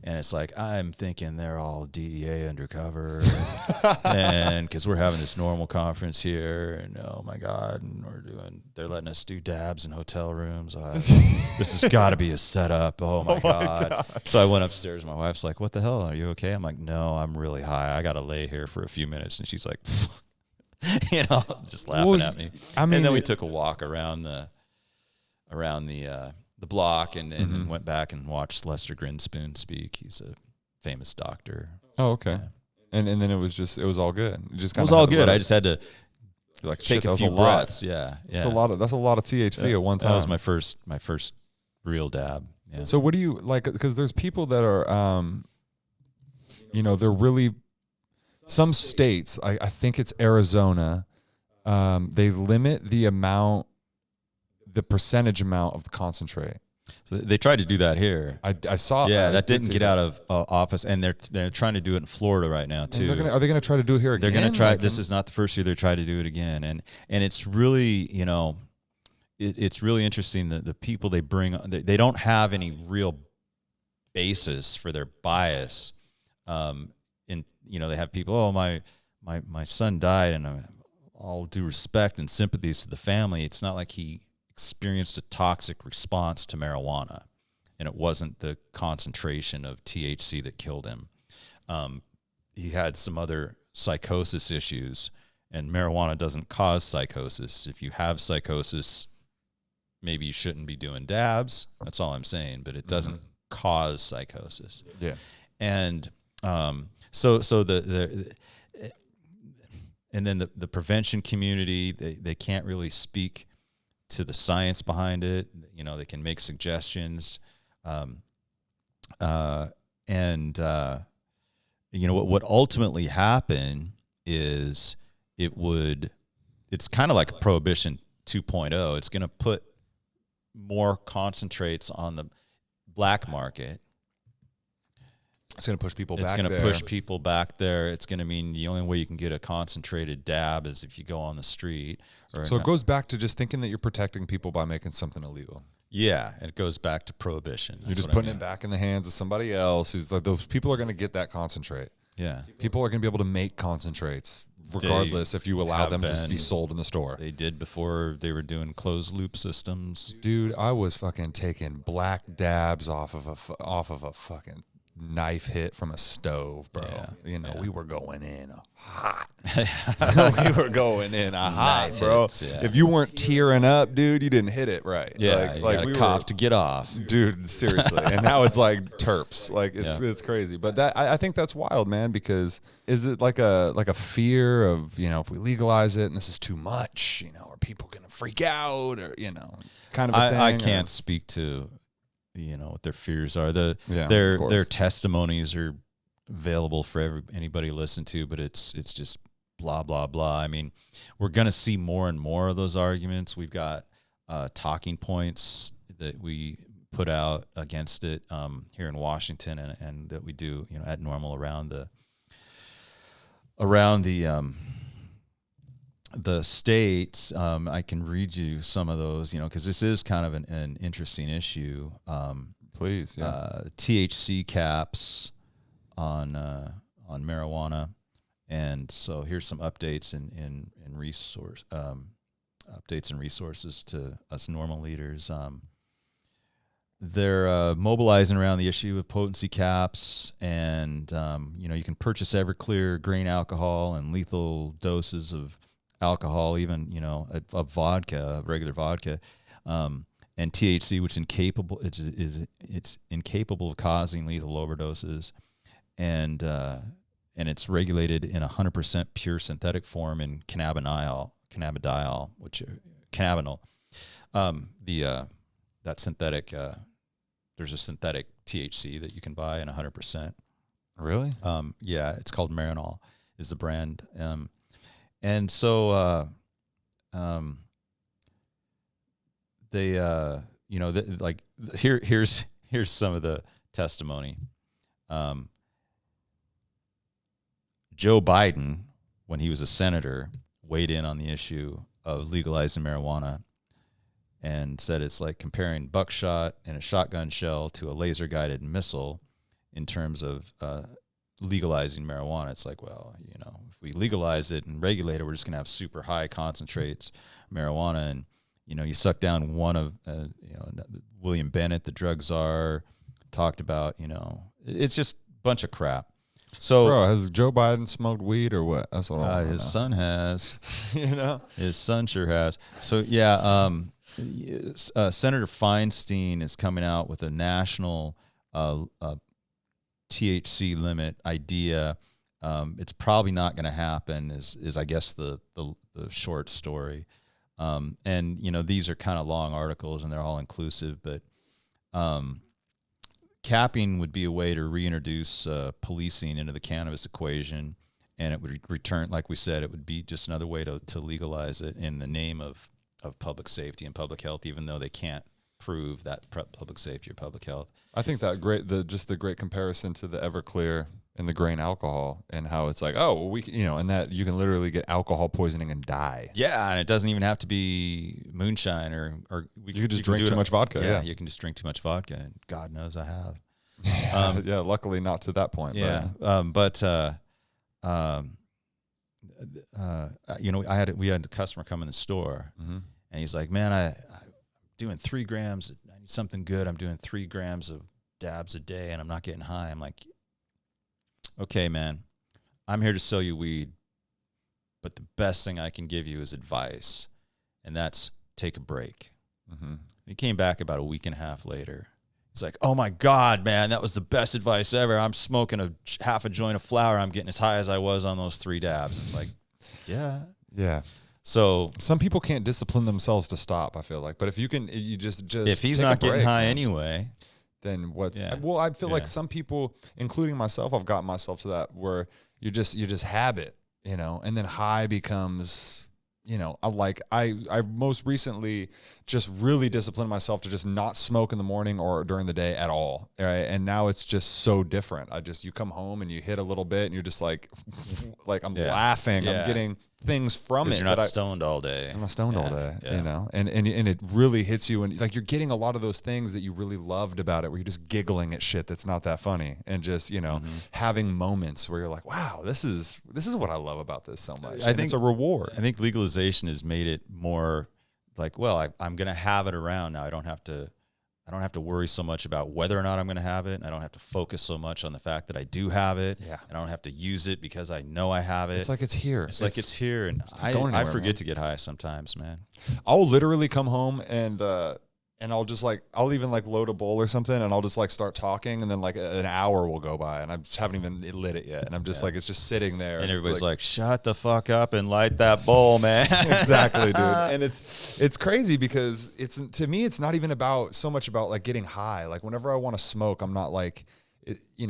And it's like, I'm thinking they're all DEA undercover, and because we're having this NORML conference here, and oh my god, and they're letting us do dabs in hotel rooms. This has got to be a setup. Oh my god! So I went upstairs. My wife's like, "What the hell? Are you okay?" I'm like, "No, I'm really high. I got to lay here for a few minutes." And she's like, just laughing at me. I mean, and then we took a walk around the block, and then went back and watched Lester Grinspoon speak. He's a famous doctor. Oh, okay. Yeah. And then it was all good. It was all good. I just had to take a few breaths. Yeah. That's a lot of THC at one time. That was my first real dab. Yeah. So what do you like? Because there's people that are, they're really, some states, I think it's Arizona, they limit the percentage amount of the concentrate. So they tried to do that here. I saw. Yeah, that didn't get out of office, and they're trying to do it in Florida right now too. Are they going to try to do it here again? They're going to try. This is not the first year they're trying to do it again, and it's really it's really interesting that the people they bring, they don't have any real basis for their bias. They have people. Oh, my son died, and all due respect and sympathies to the family. It's not like he experienced a toxic response to marijuana, and it wasn't the concentration of THC that killed him. He had some other psychosis issues, and marijuana doesn't cause psychosis. If you have psychosis, maybe you shouldn't be doing dabs. That's all I'm saying, but it doesn't cause psychosis. Yeah. And so the and then the prevention community, they can't really speak to the science behind it. They can make suggestions. What ultimately happened is it's kind of like a Prohibition 2.0. It's going to put more concentrates on the black market. It's going to push people back there. It's going to push people back there. It's going to mean the only way you can get a concentrated dab is if you go on the street. So it goes back to just thinking that you're protecting people by making something illegal. Yeah, it goes back to prohibition. You're just putting it back in the hands of somebody else who's like, those people are going to get that concentrate. Yeah. People are going to be able to make concentrates regardless if you allow them to be sold in the store. They did before they were doing closed loop systems. Dude, I was fucking taking black dabs off of a fucking knife hit from a stove, bro. Yeah. We were going in hot. We were going in hot, bro. Hits, yeah. If you weren't tearing up, dude, you didn't hit it right. Yeah, you gotta cough to get off, dude. Seriously. And now it's like terps, like it's crazy. But that I think that's wild, man. Because is it like a fear of if we legalize it and this is too much, are people gonna freak out or kind of a thing? I can't speak to what their fears are. Their testimonies are available for anybody to listen to, but it's just blah blah blah. I mean, we're gonna see more and more of those arguments. We've got talking points that we put out against it here in Washington, and that we do, at NORML around the states. I can read you some of those, because this is kind of an interesting issue. Please, yeah. THC caps on marijuana, and so here's some updates in updates and resources to us NORML leaders. They're mobilizing around the issue of potency caps, and you can purchase Everclear grain alcohol and lethal doses of alcohol, even of vodka, regular vodka, and THC, which it's incapable of causing lethal overdoses, and it's regulated in 100% pure synthetic form in cannabidiol, which cannabinol. That synthetic, there's a synthetic THC that you can buy in 100%. Really? Yeah, it's called Marinol is the brand. And so they, here's some of the testimony. Joe Biden, when he was a senator, weighed in on the issue of legalizing marijuana and said it's like comparing buckshot and a shotgun shell to a laser-guided missile in terms of legalizing marijuana. It's like, well, if we legalize it and regulate it, we're just going to have super high concentrates of marijuana. And, you suck down one of, William Bennett, the drug czar, talked about, it's just a bunch of crap. So, bro, has Joe Biden smoked weed or what? That's what I want to know. His son has. His son sure has. So, yeah, Senator Feinstein is coming out with a national THC limit idea. It's probably not going to happen, is I guess the short story. And these are kind of long articles and they're all inclusive, but capping would be a way to reintroduce policing into the cannabis equation, and it would return, like we said, it would be just another way to legalize it in the name of public safety and public health, even though they can't prove that public safety or public health. I think that the great comparison to the Everclear and the grain alcohol, and how it's like, oh, well, and that you can literally get alcohol poisoning and die. Yeah, and it doesn't even have to be moonshine or you could just drink too much vodka. Yeah, you can just drink too much vodka, and God knows I have. Yeah, luckily not to that point. Yeah, but we had a customer come in the store, mm-hmm. and he's like, man, I'm doing 3 grams. I need something good. I'm doing 3 grams of dabs a day, and I'm not getting high. I'm like, okay, man, I'm here to sell you weed, but the best thing I can give you is advice, and that's take a break. Mm-hmm. He came back about a week and a half later. It's like, oh my God, man, that was the best advice ever. I'm smoking half a joint of flower. I'm getting as high as I was on those 3 dabs. It's like, yeah. Yeah. So some people can't discipline themselves to stop, I feel like. But if you can, you just if he's not getting high anyway, then what's well, I feel like some people, including myself, I've gotten myself to that where you just habit, and then high becomes, I most recently just really disciplined myself to just not smoke in the morning or during the day at all. Right? And now it's just so different. You come home and you hit a little bit and you're just like I'm laughing. Yeah. I'm getting things from it. You're not stoned all day. I'm not stoned all day, and it really hits you, and like you're getting a lot of those things that you really loved about it, where you're just giggling at shit that's not that funny, and just having moments where you're like, wow, this is what I love about this so much. I think it's a reward. I think legalization has made it more like, well, I'm going to have it around now. I don't have to worry so much about whether or not I'm going to have it. I don't have to focus so much on the fact that I do have it. Yeah. I don't have to use it because I know I have it. It's like it's here. It's like it's here, and I forget to get high sometimes, man. I'll literally come home and I'll just I'll even load a bowl or something, and I'll just start talking, and then an hour will go by and I just haven't even lit it yet, and I'm just it's just sitting there, and everybody's like, shut the fuck up and light that bowl, man. Exactly, dude. And it's crazy because to me it's not even so much about getting high. Whenever I want to smoke, I'm not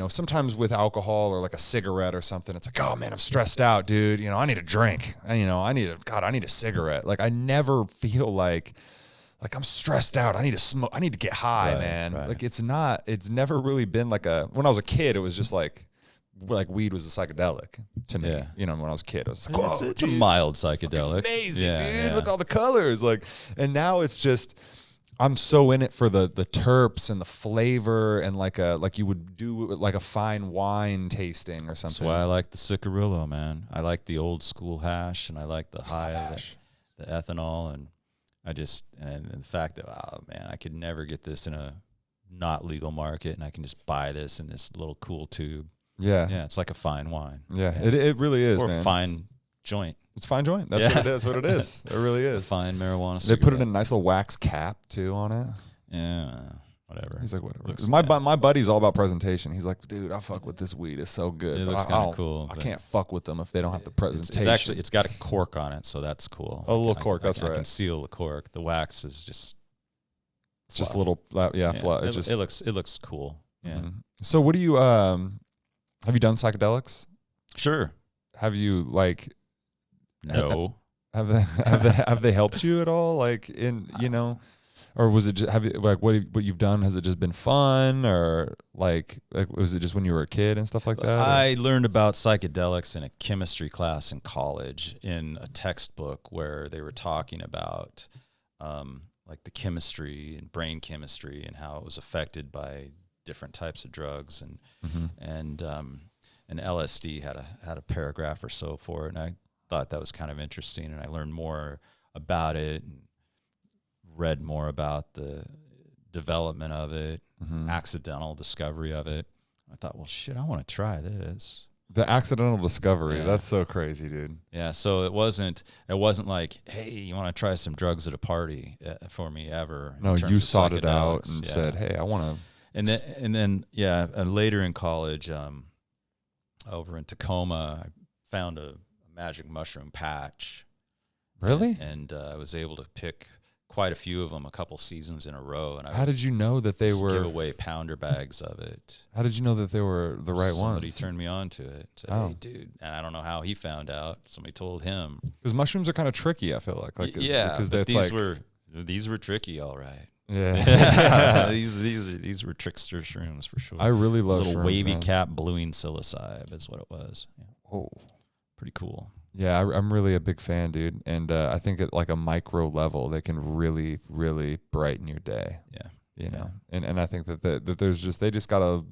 sometimes with alcohol or a cigarette or something, it's like, oh man, I'm stressed out, dude. I need a drink. I need a cigarette. I never feel like I'm stressed out. I need to smoke. I need to get high, man. Right. Like it's never really been like when I was a kid, it was just like weed was a psychedelic to me. Yeah. You know, when I was a kid, I was like, whoa, it's a mild psychedelic. Amazing, dude. Look at all the colors. Like, and now it's just, I'm so in it for the terps and the flavor and like you would do like a fine wine tasting or something. That's why I like the Cigarillo, man. I like the old school hash, and I like the high of the ethanol, and the fact that, oh man, I could never get this in a not legal market, and I can just buy this in this little cool tube. Yeah. Yeah, it's like a fine wine. Yeah. It really is, or man. A fine joint. It's a fine joint. That's what it is. What it is. It really is. A fine marijuana They cigarette. put it in a nice little wax cap too on it. Yeah, whatever. He's like, whatever. Looks My buddy's all about presentation. He's like, dude, I fuck with this weed. It's so good. It looks kind of cool. I can't fuck with them if they don't have the presentation. It's actually, it's got a cork on it, so that's cool. Oh, a little cork. That's right. I can seal the cork. The wax is just just a little, flat. It looks cool. Yeah. Mm-hmm. So what do you have you done psychedelics? Sure. Have you like? No. Have they helped you at all? Like or was it just, what you've done? Has it just been fun, or like was it just when you were a kid and stuff like that? I learned about psychedelics in a chemistry class in college in a textbook where they were talking about like the chemistry and brain chemistry and how it was affected by different types of drugs, and and LSD had a paragraph or so for it, and I thought that was kind of interesting, and I learned more about it and read more about the development of it, accidental discovery of it. I thought, well, shit, I want to try this. The accidental discovery, that's so crazy, dude. Yeah, so it wasn't like, hey, you want to try some drugs at a party for me ever? No, you sought it out and said, hey, I want to. And then later in college, over in Tacoma, I found a magic mushroom patch. Really? And I was able to pick quite a few of them a couple seasons in a row. And how did you know that they were? Give away pounder bags of it. How did you know that they were the right ones? Somebody turned me on to it. Said, hey, dude. And I don't know how he found out. Somebody told him. Because mushrooms are kind of tricky, I feel like. Because these were tricky, all right. Yeah. these were trickster shrooms for sure. I really love little shrooms, wavy man. cap bluing psilocybe is what it was. Yeah. Oh, pretty cool. Yeah, I'm really a big fan, dude. And I think at like a micro level, they can really, really brighten your day. Yeah. You know, and I think that there's just they just gotta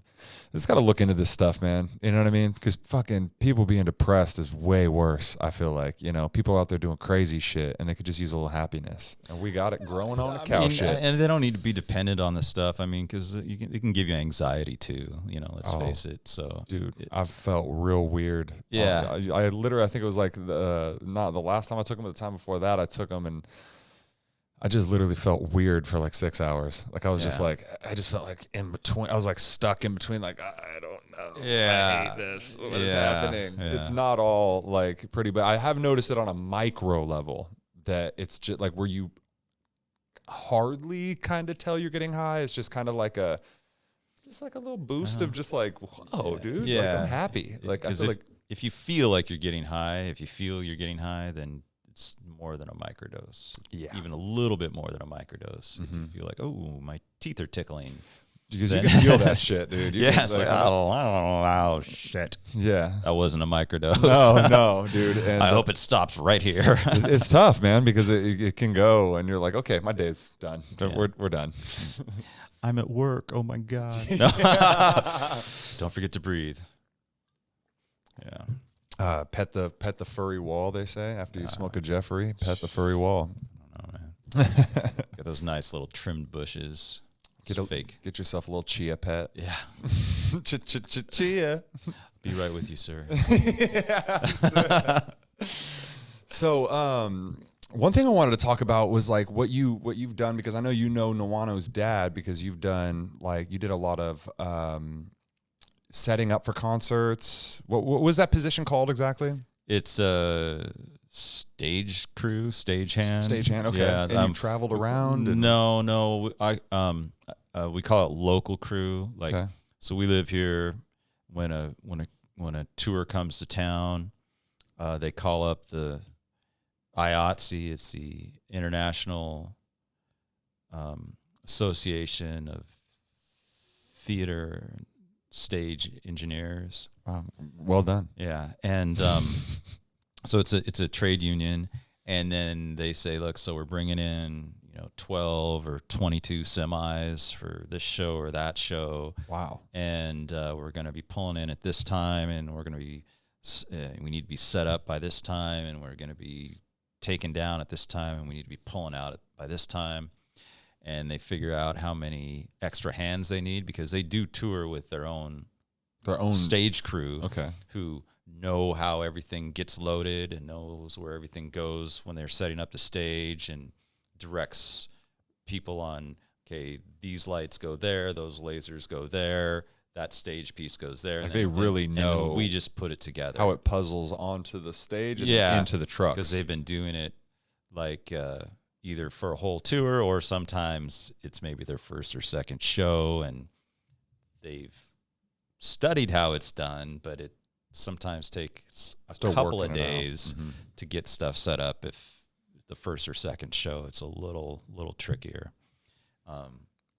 look into this stuff, man. You know what I mean? Because fucking people being depressed is way worse. I feel like people out there doing crazy shit, and they could just use a little happiness. And we got it growing on the cow shit. And they don't need to be dependent on this stuff. I mean, because it can give you anxiety too. Let's face it. So, dude, I felt real weird. Yeah, I literally, I think it was like not the last time I took them, but the time before that I took them, and I just literally felt weird for like 6 hours. Like I was just like, I just felt like in between. I was like stuck in between. Like I don't know. Yeah, I hate this. What is happening? Yeah. It's not all like pretty, but I have noticed it on a micro level that it's just like where you hardly kind of tell you're getting high. It's just kind of like just like a little boost of just like, whoa, dude. Yeah, like I'm happy. Like I feel like if you feel like you're getting high, then it's more than a microdose. Yeah. Even a little bit more than a microdose. If you feel like, oh, my teeth are tickling. Because you can feel that shit, dude. It's like, oh, shit. Yeah. That wasn't a microdose. No, dude. And I hope it stops right here. It's tough, man, because it can go and you're like, okay, my day's done. Yeah. We're done. I'm at work. Oh, my God. Don't forget to breathe. Yeah. Pet the furry wall, they say. After you smoke a Jeffrey, pet the furry wall. I don't know, man. Got those nice little trimmed bushes. Get yourself a little chia pet. Yeah. Chia. Be right with you, sir. So, one thing I wanted to talk about was like what you've done, because I know Nwano's dad, because you did a lot of setting up for concerts. What was that position called exactly? It's a stage crew, stagehand. Stagehand, okay. Yeah, and you traveled around? No. We call it local crew. Like, okay. So we live here. When a tour comes to town, they call up the IATSE. It's the International Association of Theater and Stage Engineers. Well done. Yeah, and so it's a trade union, and then they say, look, so we're bringing in 12 or 22 semis for this show or that show. Wow. And we're going to be pulling in at this time, and we're going to be we need to be set up by this time, and we're going to be taken down at this time, and we need to be pulling out by this time. And they figure out how many extra hands they need, because they do tour with their own stage crew. Okay. Who know how everything gets loaded and knows where everything goes when they're setting up the stage, and directs people on, okay, these lights go there, those lasers go there, that stage piece goes there. Like they really know. We just put it together. How it puzzles onto the stage and into the trucks. Because they've been doing it like either for a whole tour, or sometimes it's maybe their first or second show, and they've studied how it's done, but it sometimes takes a couple of days to get stuff set up. If the first or second show, it's a little trickier.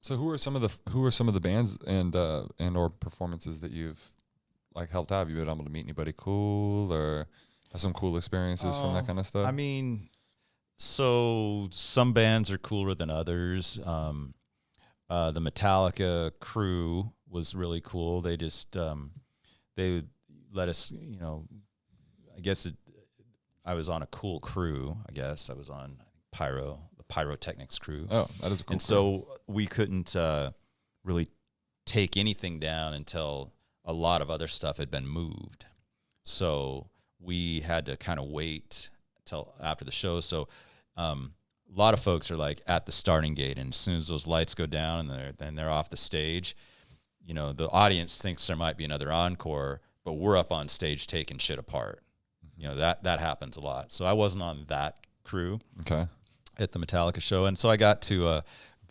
So who are some of the bands and or performances that you've like helped out? Have you been able to meet anybody cool, or have some cool experiences from that kind of stuff? I mean, so some bands are cooler than others. The Metallica crew was really cool. They just they let us, I guess I was on a cool crew. I guess I was on the pyrotechnics crew. Oh, that is a cool And crew. so we couldn't really take anything down until a lot of other stuff had been moved. So we had to kind of wait till after the show. So a lot of folks are like at the starting gate, and as soon as those lights go down and they're off the stage, the audience thinks there might be another encore, but we're up on stage taking shit apart. That happens a lot. So I wasn't on that crew at the Metallica show. And so I got to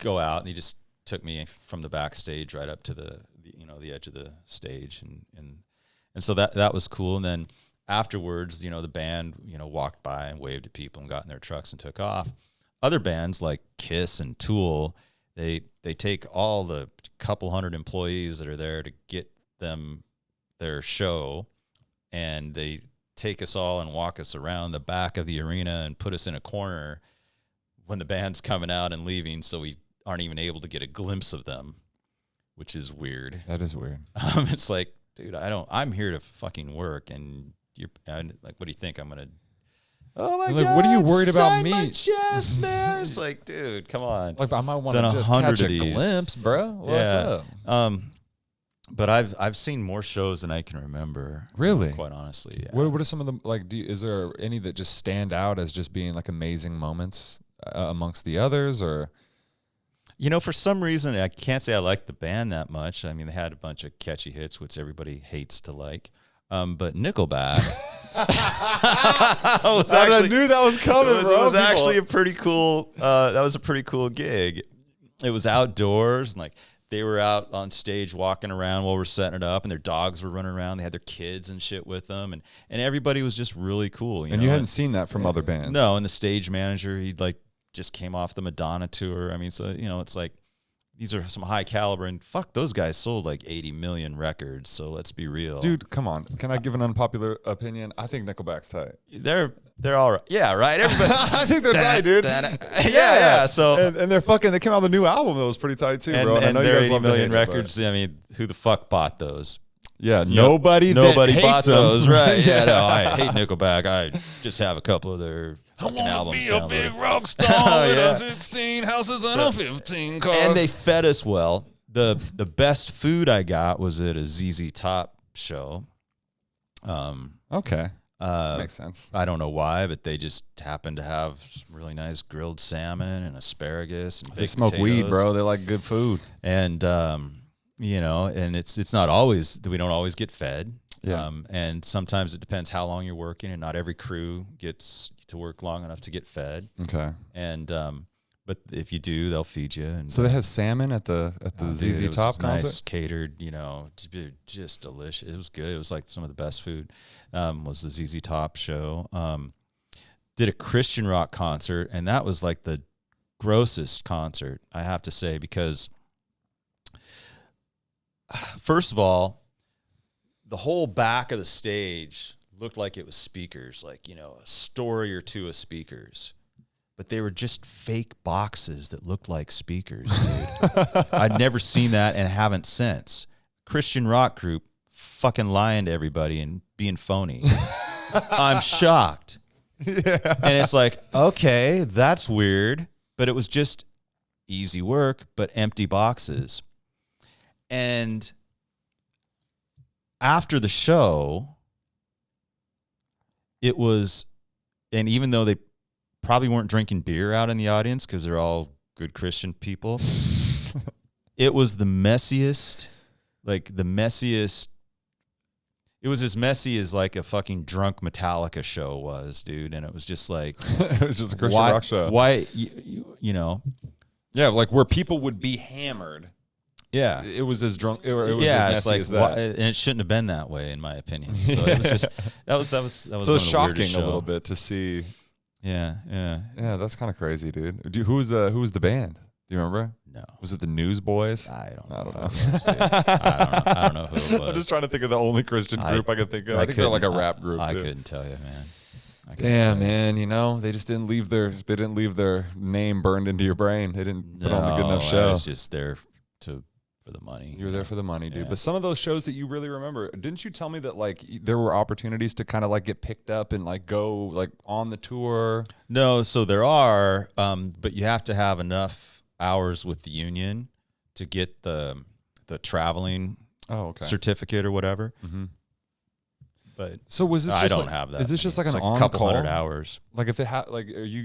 go out, and he just took me from the backstage right up to the edge of the stage. And so that was cool. And then afterwards, the band, walked by and waved at people and got in their trucks and took off. Other bands like Kiss and Tool, they take all the couple hundred employees that are there to get them their show, and they take us all and walk us around the back of the arena and put us in a corner when the band's coming out and leaving, so we aren't even able to get a glimpse of them, which is weird. That is weird. It's like, dude, I'm here to fucking work, and you're like, what do you think I'm gonna? Oh my God! What are you worried about sign me? My chest, man. It's like, dude, come on. Like I might want to just catch a glimpse, bro. What's up? But I've seen more shows than I can remember. Really? Quite honestly. Yeah. What are some of them like? Is there any that just stand out as just being like amazing moments amongst the others, or? For some reason, I can't say I like the band that much. I mean, they had a bunch of catchy hits, which everybody hates to like. But Nickelback. I knew that was coming, bro. It was actually a pretty cool. That was a pretty cool gig. It was outdoors, and like they were out on stage walking around while we're setting it up, and their dogs were running around. They had their kids and shit with them, and everybody was just really cool. You hadn't seen that from other bands. No, and the stage manager, he like just came off the Madonna tour. I mean, so it's like these are some high caliber, and fuck, those guys sold like 80 million records. So let's be real, dude. Come on, can I give an unpopular opinion? I think Nickelback's tight. They're all right. Yeah, right. Everybody, I think they're tight, dude. Yeah. So and they're fucking. They came out with a new album that was pretty tight too, bro. And I know you they're guys 80 love million records. I mean, who the fuck bought those? Yeah, nobody bought those, right? Yeah, no, I hate Nickelback. I just have a couple of their fucking albums. I want to be a big rock star with 16 houses and a 15 cars. And they fed us well. The best food I got was at a ZZ Top show. Okay. Makes sense. I don't know why, but they just happened to have some really nice grilled salmon and asparagus. And they smoke weed, bro. They like good food. And and it's not always, we don't always get fed. Yeah. And sometimes it depends how long you're working, and not every crew gets to work long enough to get fed. Okay. And but if you do, they'll feed you. And so they had salmon at the ZZ Top concert. Nice, catered, just delicious. It was good. It was like some of the best food. Was the ZZ Top show. Did a Christian rock concert, and that was like the grossest concert, I have to say, because first of all, the whole back of the stage looked like it was speakers, like, you know, a story or two of speakers. But they were just fake boxes that looked like speakers, dude. I'd never seen that and haven't since. Christian rock group fucking lying to everybody and being phony. I'm shocked. Yeah. And it's like, okay, that's weird. But it was just easy work, but empty boxes. And after the show, it was, and even though they probably weren't drinking beer out in the audience because they're all good Christian people, it was the messiest, it was as messy as like a fucking drunk Metallica show was, dude. And it was just like, it was just a Christian rock show. Why, you know? Yeah, like where people would be hammered. Yeah, it was as drunk. It was as messy as that, and it shouldn't have been that way, in my opinion. So it was just that was so shocking a little bit to see. Yeah. That's kind of crazy, dude. Who was the band? Do you remember? No. Was it the Newsboys? I don't know. I don't know who it was. I'm just trying to think of the only Christian group I can think of. I think they're like a rap group. I couldn't tell you, man. Damn, man. You know, they just didn't leave their name burned into your brain. They didn't put on a good enough show. I was just there for the money. You were there for the money, dude. Yeah. But some of those shows that you really remember, didn't you tell me that like there were opportunities to kind of like get picked up and like go like on the tour? No, so there are, but you have to have enough hours with the union to get the traveling certificate or whatever. Mm-hmm. But so was this? I don't have that. Is this just like an on couple call? 100 hours? Like if it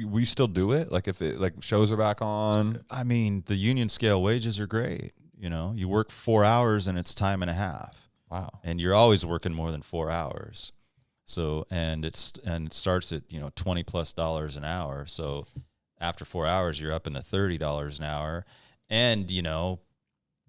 we still do it? Like if it like shows are back on? I mean, the union scale wages are great. You know, you work 4 hours and it's time and a half. Wow. And you're always working more than 4 hours. So and it starts at, you know, $20+ an hour. So after 4 hours, you're up in the $30 an hour, and you know,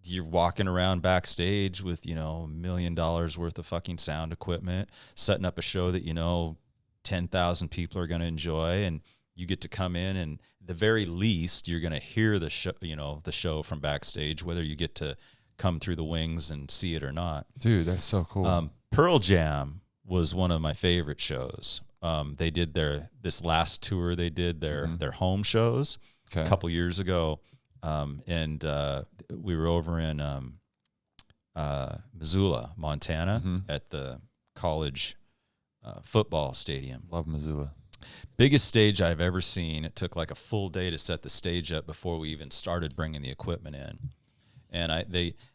you're walking around backstage with, you know, $1 million worth of fucking sound equipment, setting up a show that, you know, 10,000 people are going to enjoy, and you get to come in and at the very least you're going to hear the show, you know, the show from backstage, whether you get to come through the wings and see it or not. Dude, that's so cool. Pearl Jam was one of my favorite shows. They did this last tour, they did their home shows a couple years ago. And we were over in Missoula, Montana, at the college football stadium. Love Missoula. Biggest stage I've ever seen. It took like a full day to set the stage up before we even started bringing the equipment in. And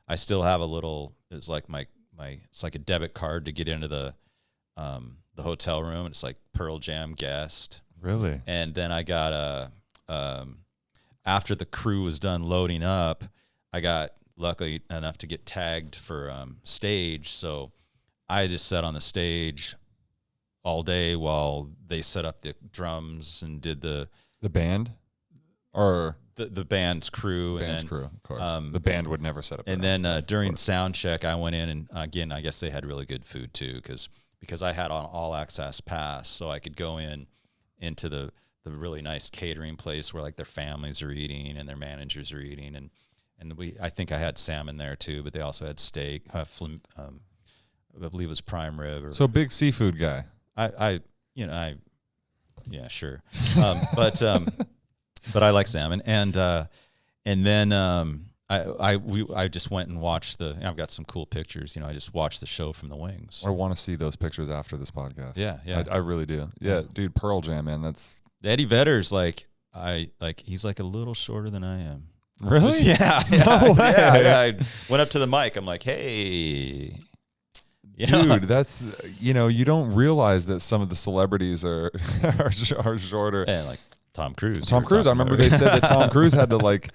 I still have a little. It's like it's like a debit card to get into the hotel room. It's like Pearl Jam guest. Really? And then I got after the crew was done loading up, I got lucky enough to get tagged for stage. So I just sat on the stage all day while they set up the drums and did the band or the band's crew. Crew, of course. The band would never set up. And then during sound check, I went in, and again, I guess they had really good food too, because I had on all access pass, so I could go into the really nice catering place where like their families are eating and their managers are eating, and I think I had salmon there too, but they also had steak. I believe it was prime rib. So big seafood guy. Yeah, sure. But I like salmon, and then I just went and watched I've got some cool pictures. You know, I just watched the show from the wings. I want to see those pictures after this podcast. Yeah. I really do. Yeah, dude, Pearl Jam, man, that's Eddie Vedder's he's like a little shorter than I am. Really? Yeah. No way. Yeah. I went up to the mic. I'm like, hey. You know? Dude, that's, you know, you don't realize that some of the celebrities are shorter. And like Tom Cruise. Tom Cruise. I remember they said that Tom Cruise had to like,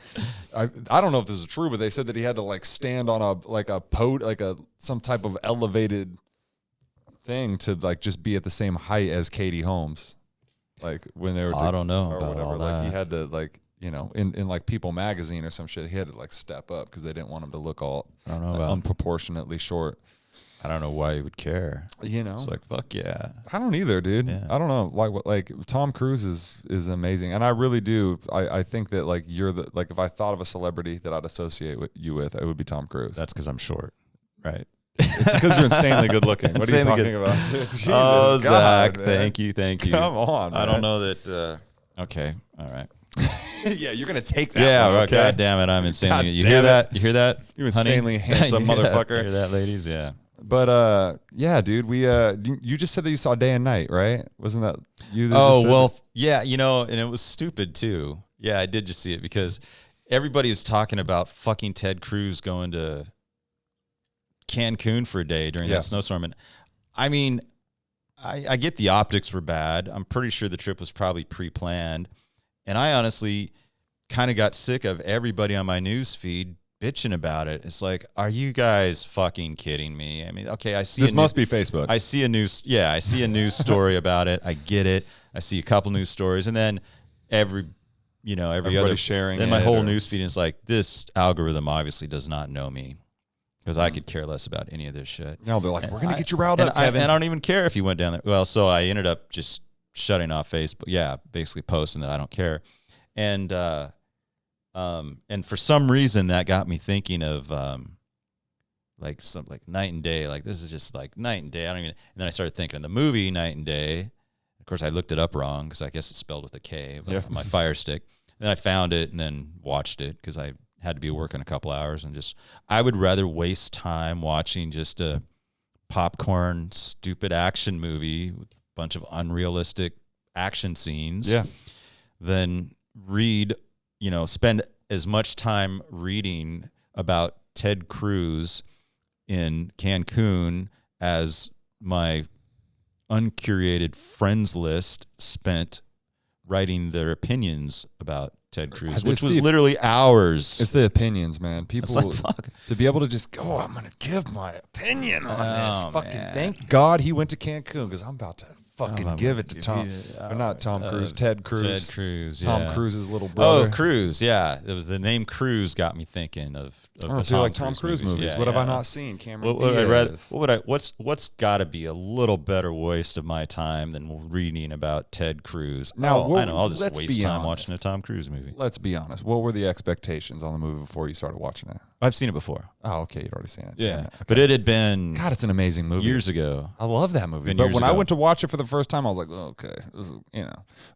I don't know if this is true, but they said that he had to like stand on some type of elevated thing to like just be at the same height as Katie Holmes. Like when they were, I don't know or about whatever. All like that. He had to like, you know, in like People magazine or some shit, he had to like step up because they didn't want him to look all unproportionately short. I don't know why you would care. You know, it's like, fuck yeah. I don't either, dude. Yeah. I don't know. Like Tom Cruise is amazing, and I really do. I think that like you're the like if I thought of a celebrity that I'd associate you with, it would be Tom Cruise. That's because I'm short, right? It's because you're insanely good looking. What are you talking about? Jesus, oh, God, Zach, man. thank you. Come on, man. I don't know that. Okay, all right. Yeah, you're gonna take that. Yeah, one, okay? God damn it, I'm insanely. God You damn hear it. that? You hear that? You insanely honey? handsome You hear that? motherfucker. Hear that, ladies? Yeah. But yeah, dude, you just said that you saw Day and Night, right? Wasn't that you? That Oh just said well, that? yeah, you know, and it was stupid too. Yeah, I did just see it because everybody was talking about fucking Ted Cruz going to Cancun for a day during that snowstorm, and I mean, I get the optics were bad. I'm pretty sure the trip was probably pre-planned, and I honestly kind of got sick of everybody on my news feed bitching about it. It's like, are you guys fucking kidding me? I mean, okay, I see This must be Facebook. I see a news story about it. I get it. I see a couple news stories, and then every other sharing. Then my whole news feed is like, this algorithm obviously does not know me because I could care less about any of this shit. No, they're like, we're gonna get you riled up, Kevin. And I don't even care if you went down there. Well, so I ended up just shutting off Facebook. Yeah, basically posting that I don't care, and for some reason that got me thinking of like Night and Day. Like, this is just like Night and Day. I don't even. And then I started thinking of the movie Night and Day. Of course, I looked it up wrong because I guess it's spelled with a K. My Fire Stick. And then I found it and then watched it because I had to be working a couple hours, and just I would rather waste time watching just a popcorn stupid action movie with a bunch of unrealistic action scenes than spend as much time reading about Ted Cruz in Cancun as my uncurated friends list spent writing their opinions about Ted Cruz, which was literally hours. It's the opinions, man. People like, fuck. To be able to just go, I'm gonna give my opinion on this. Fucking man. thank God he went to Cancun because I'm about to fucking give it to Tom. Or not Tom Cruise, Ted Cruz. Ted Cruz, Tom Cruise's little brother. Oh, Cruz, yeah. It was the name Cruz got me thinking of Tom Cruise movies. Yeah, what have I not seen? Cameron Diaz. What's got to be a little better waste of my time than reading about Ted Cruz? Now, I know I'll just waste time watching a Tom Cruise movie. Let's be honest. What were the expectations on the movie before you started watching it? I've seen it before. Oh, okay. You'd already seen it. Yeah. Okay. But it had been... God, it's an amazing movie. Years ago. I love that movie. But when I went to watch it for the first time, I was like, oh, okay.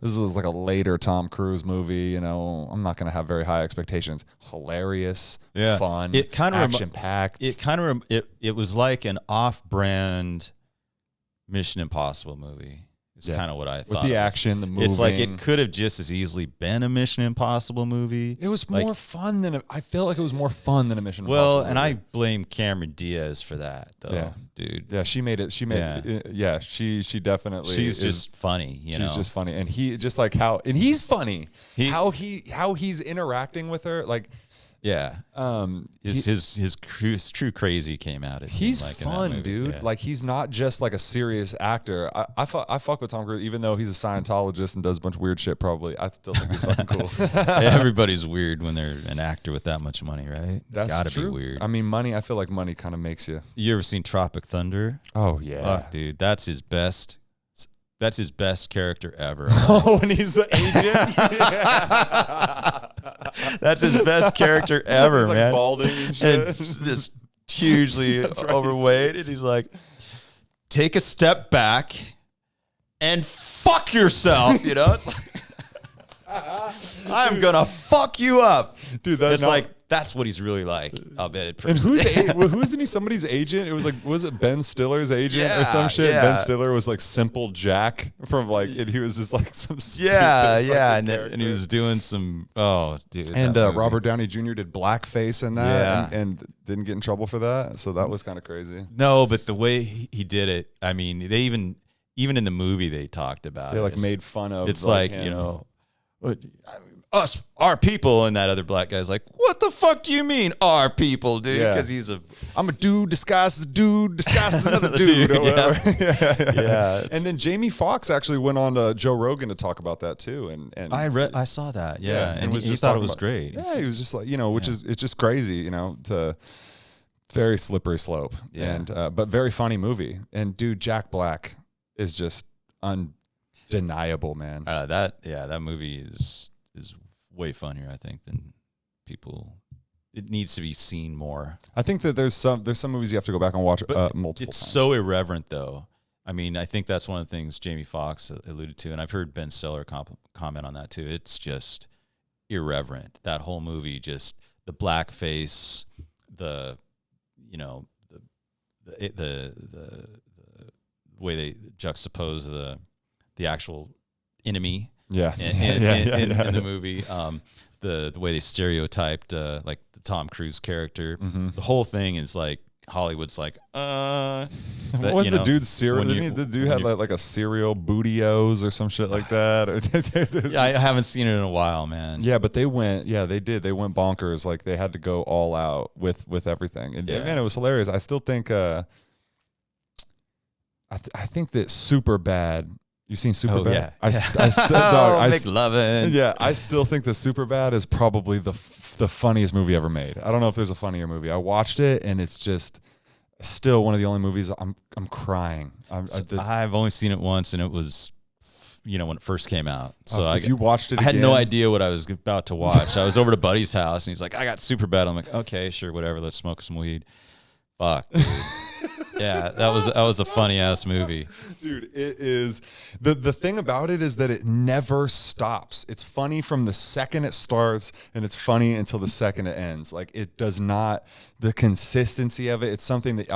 This was like a later Tom Cruise movie. I'm not going to have very high expectations. Hilarious. Yeah. Fun. It kind of action-packed. It was like an off-brand Mission Impossible movie. It's kind of what I thought. With the action, the moving. It's like it could have just as easily been a Mission Impossible movie. It was more fun than I feel like it was more fun than a Mission Impossible movie. And I blame Cameron Diaz for that, though, dude. Yeah, she made it. She definitely. She's just funny. She's just funny, and he just like how, and he's funny. How he's interacting with her, like. Yeah, his true crazy came out. He's fun, dude. Yeah. Like, he's not just like a serious actor. I fuck with Tom Cruise, even though he's a Scientologist and does a bunch of weird shit. Probably, I still think he's fucking cool. Everybody's weird when they're an actor with that much money, right? That's gotta true. be weird. I mean, money. I feel like money kind of makes you. You ever seen Tropic Thunder? Oh yeah, fuck, dude. That's his best. That's his best character ever. Oh, and he's the agent. That's his best character ever, he's like man. Balding and shit. And this hugely overweight, and he's like, "Take a step back and fuck yourself." It's like, I'm gonna fuck you up, dude. That's what he's really like. I'll bet. And who's he? Somebody's agent. It was like, was it Ben Stiller's agent or some shit? Yeah. Ben Stiller was like Simple Jack from and he was just like some stupid and he was doing some dude. And Robert Downey Jr. did blackface in that, and didn't get in trouble for that. So that was kind of crazy. No, but the way he did it, I mean, they even in the movie they talked about. They like made fun of. It's like us, our people, and that other black guy's like, what the fuck do you mean, our people, dude? Because I'm a dude disguised as a dude disguised as another dude. Or whatever. Yeah. And then Jamie Foxx actually went on Joe Rogan to talk about that too. And I saw that. Yeah. And he thought it was great. Yeah, he was just like, it's just crazy, to very slippery slope. Yeah. And but very funny movie. And dude, Jack Black is just undeniable, man. That movie is way funnier, I think, than people. It needs to be seen more. I think that there's some movies you have to go back and watch multiple It's times. so irreverent, though. I mean, I think that's one of the things Jamie Foxx alluded to, and I've heard Ben Stiller comment on that too. It's just irreverent. That whole movie, just the blackface, the way they juxtapose the actual enemy. Yeah. In the movie, the way they stereotyped like the Tom Cruise character. Mm-hmm. The whole thing is like Hollywood's like, what was the dude's cereal? The dude had like a cereal Bootios or some shit like that. Yeah, I haven't seen it in a while, man. Yeah, but they went bonkers. Like they had to go all out with everything. And man, it was hilarious. I still think I think that Superbad. You seen Superbad? Oh, yeah. I McLovin. Yeah, I still think that Superbad is probably the funniest movie ever made. I don't know if there's a funnier movie. I watched it and it's just still one of the only movies I'm crying. I've only seen it once, and it was when it first came out. So if you watched it, I had no idea what I was about to watch. I was over to Buddy's house and he's like, "I got Superbad." I'm like, "Okay, sure, whatever. Let's smoke some weed." Fuck. Dude. Yeah, that was a funny ass movie. Dude, it is. The thing about it is that it never stops. It's funny from the second it starts, and it's funny until the second it ends. Like it does not, the consistency of it, it's something that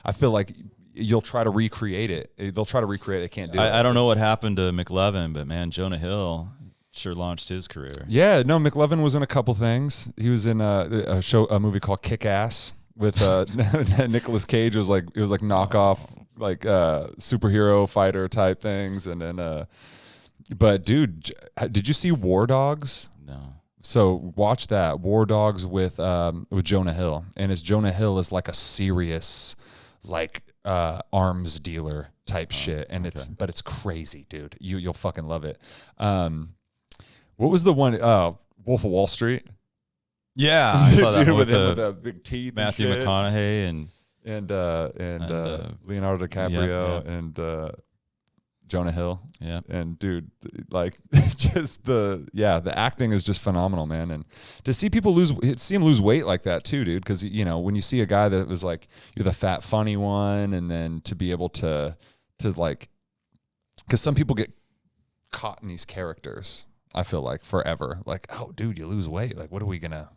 I feel like you'll try to recreate it. They'll try to recreate it, they can't do it. I don't know what happened to McLovin, but man, Jonah Hill sure launched his career. Yeah, no, McLovin was in a couple things. He was in a movie called Kick-Ass with Nicolas Cage. It was like knockoff like superhero fighter type things, and then but dude, did you see War Dogs? No. So watch that, War Dogs with Jonah Hill, and Jonah Hill is like a serious like arms dealer type shit, and it's crazy, dude. You'll fucking love it. What was the one? Wolf of Wall Street. Yeah, I saw that dude, one with the big teeth. Matthew and McConaughey and Leonardo DiCaprio and Jonah Hill. Yeah, and dude, like just the acting is just phenomenal, man. And to see people see him lose weight like that too, dude. Because when you see a guy that was like you're the fat funny one, and then to be able to like, because some people get caught in these characters. I feel like forever, like, oh, dude, you lose weight. Like, what are we gonna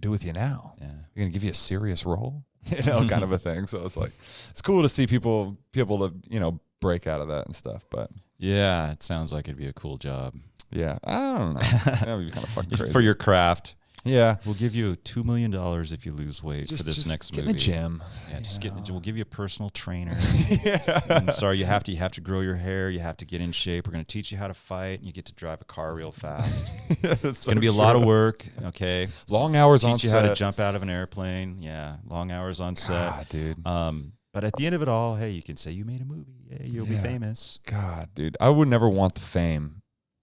do with you now? Yeah, we're gonna give you a serious role, kind of a thing. So it's like, it's cool to see people to break out of that and stuff. But yeah, it sounds like it'd be a cool job. Yeah, I don't know. That would be kind of fucking crazy for your craft. Yeah, we'll give you $2 million if you lose weight for this next movie. Get in the gym. Yeah, just get in the gym. We'll give you a personal trainer. Yeah. I'm sorry, you have to grow your hair. You have to get in shape. We're going to teach you how to fight, and you get to drive a car real fast. It's going to be a lot of work. Okay, long hours on set. Teach you how to jump out of an airplane. Yeah, long hours on set. God, dude. But at the end of it all, hey, you can say you made a movie. Hey, you'll be famous. God, dude, I would never want the fame.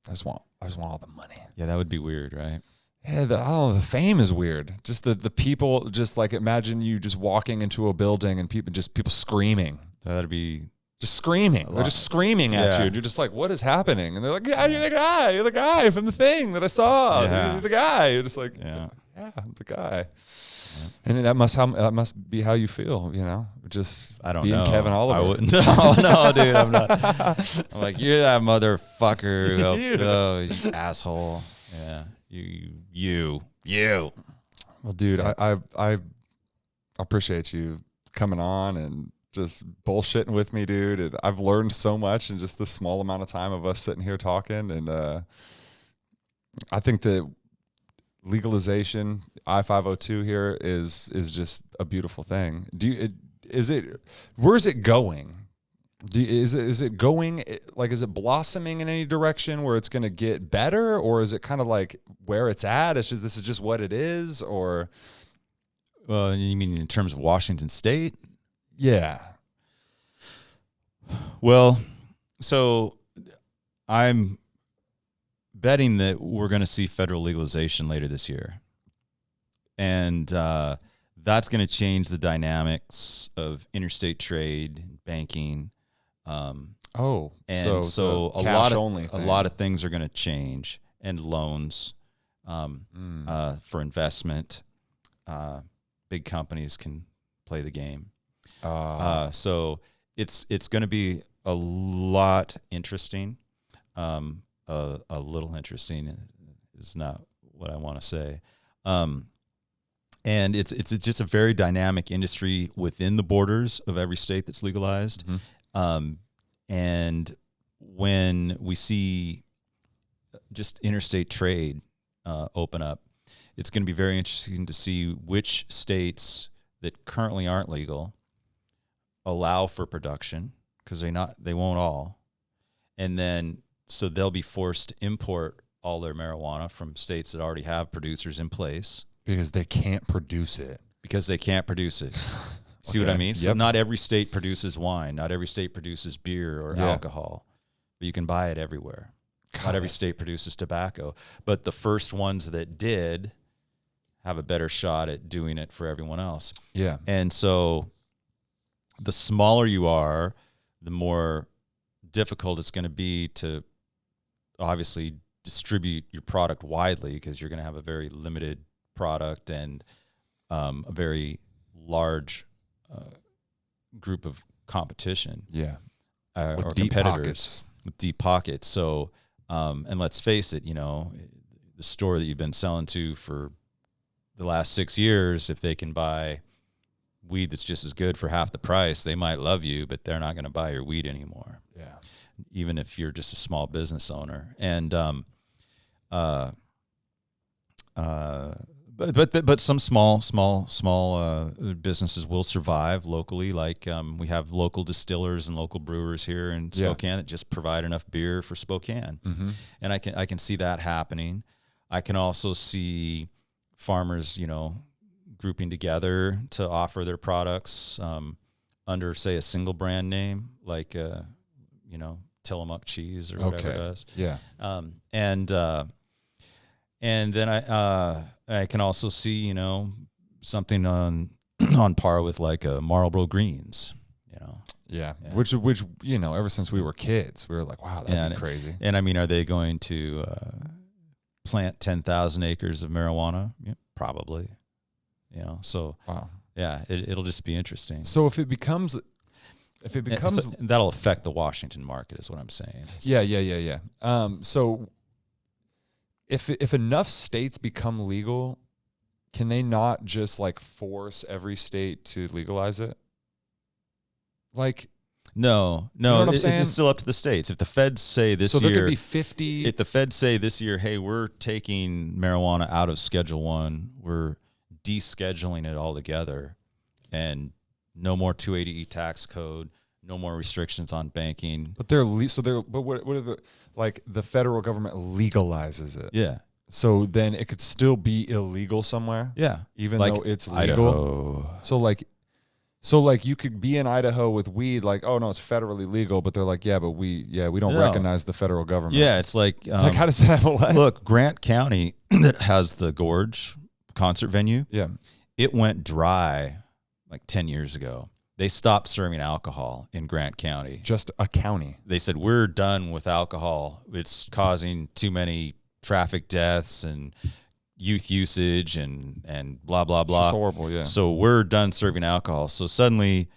I just want all the money. Yeah, that would be weird, right? Yeah, the fame is weird. Just the people, just like imagine you just walking into a building and people screaming. That'd be just screaming. They're just screaming at you. You're just like, what is happening? And they're like, yeah, you're the guy from the thing that I saw. Yeah. You're the guy. You're just like, yeah, I'm the guy. Yeah. And that must be how you feel, just I don't being know. Kevin Oliver. I wouldn't. No, dude, I'm not. I'm like, you're that motherfucker. You asshole. Yeah. You. Well, dude, I appreciate you coming on and just bullshitting with me, dude. And I've learned so much in just the small amount of time of us sitting here talking. And I think that legalization, I-502 here is just a beautiful thing. Where is it going? Is it going, like, is it blossoming in any direction where it's going to get better, or is it kind of like where it's at? This is just what it is, or? Well, you mean in terms of Washington State? Yeah. Well, so I'm betting that we're going to see federal legalization later this year. And that's going to change the dynamics of interstate trade, banking. And so a lot of things are going to change, and loans for investment. Big companies can play the game. So it's going to be a lot interesting. A little interesting is not what I want to say. And it's just a very dynamic industry within the borders of every state that's legalized. Mm-hmm. And when we see just interstate trade open up, it's going to be very interesting to see which states that currently aren't legal allow for production, because they won't all, and then so they'll be forced to import all their marijuana from states that already have producers in place. Because they can't produce it. See what I mean? Yep. So not every state produces wine. Not every state produces beer or alcohol. But you can buy it everywhere. Not every state produces tobacco. But the first ones that did have a better shot at doing it for everyone else. Yeah. And so the smaller you are, the more difficult it's going to be to obviously distribute your product widely, because you're going to have a very limited product and a very large group of competition, or deep competitors with deep pockets. So, and let's face it, the store that you've been selling to for the last 6 years, if they can buy weed that's just as good for half the price, they might love you, but they're not going to buy your weed anymore. Yeah, even if you're just a small business owner, and But some small businesses will survive locally. Like we have local distillers and local brewers here in Spokane that just provide enough beer for Spokane, and I can see that happening. I can also see farmers, grouping together to offer their products under, say, a single brand name, like Tillamook cheese or whatever it does. Yeah, and then I can also see, something on par with like a Marlboro Greens, Yeah. Which ever since we were kids, we were like, wow, that'd be crazy. And I mean, are they going to plant 10,000 acres of marijuana? Yeah, probably. So wow. Yeah, it'll just be interesting. So if it becomes that'll affect the Washington market, is what I'm saying. Yeah. So if enough states become legal, can they not just like force every state to legalize it? Like, no, you know what I'm saying? It's still up to the states. If the feds say this year, so there could be 50. If the feds say this year, hey, we're taking marijuana out of Schedule 1, we're descheduling it altogether, and no more 280E tax code, no more restrictions on banking. But what are the, like, the federal government legalizes it? Yeah. So then it could still be illegal somewhere. Yeah. Even like though it's legal. Idaho. So like you could be in Idaho with weed, like, oh no, it's federally legal, but they're like, yeah, but we don't recognize the federal government. Yeah, it's like how does that happen? Look, Grant County that has the Gorge concert venue. Yeah. It went dry like 10 years ago. They stopped serving alcohol in Grant County. Just a county. They said, we're done with alcohol. It's causing too many traffic deaths and youth usage and blah, blah, blah. It's horrible, yeah. So we're done serving alcohol. So suddenly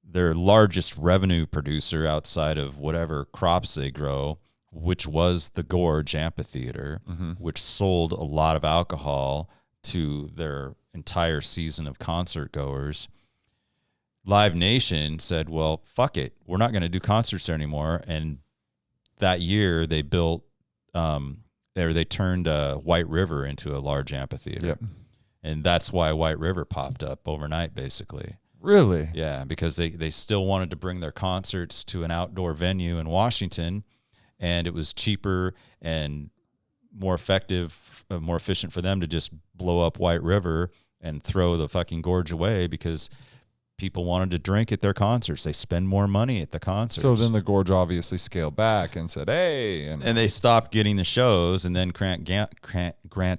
their largest revenue producer outside of whatever crops they grow, which was the Gorge Amphitheater, which sold a lot of alcohol to their entire season of concert goers. Live Nation said, well, fuck it. We're not going to do concerts there anymore. And that year they built, they turned White River into a large amphitheater. Yep. And that's why White River popped up overnight, basically. Really? Yeah, because they still wanted to bring their concerts to an outdoor venue in Washington, and it was cheaper and more effective, more efficient for them to just blow up White River and throw the fucking gorge away, because people wanted to drink at their concerts. They spend more money at the concerts. So then the Gorge obviously scaled back and said, hey. And they stopped getting the shows, and then Grant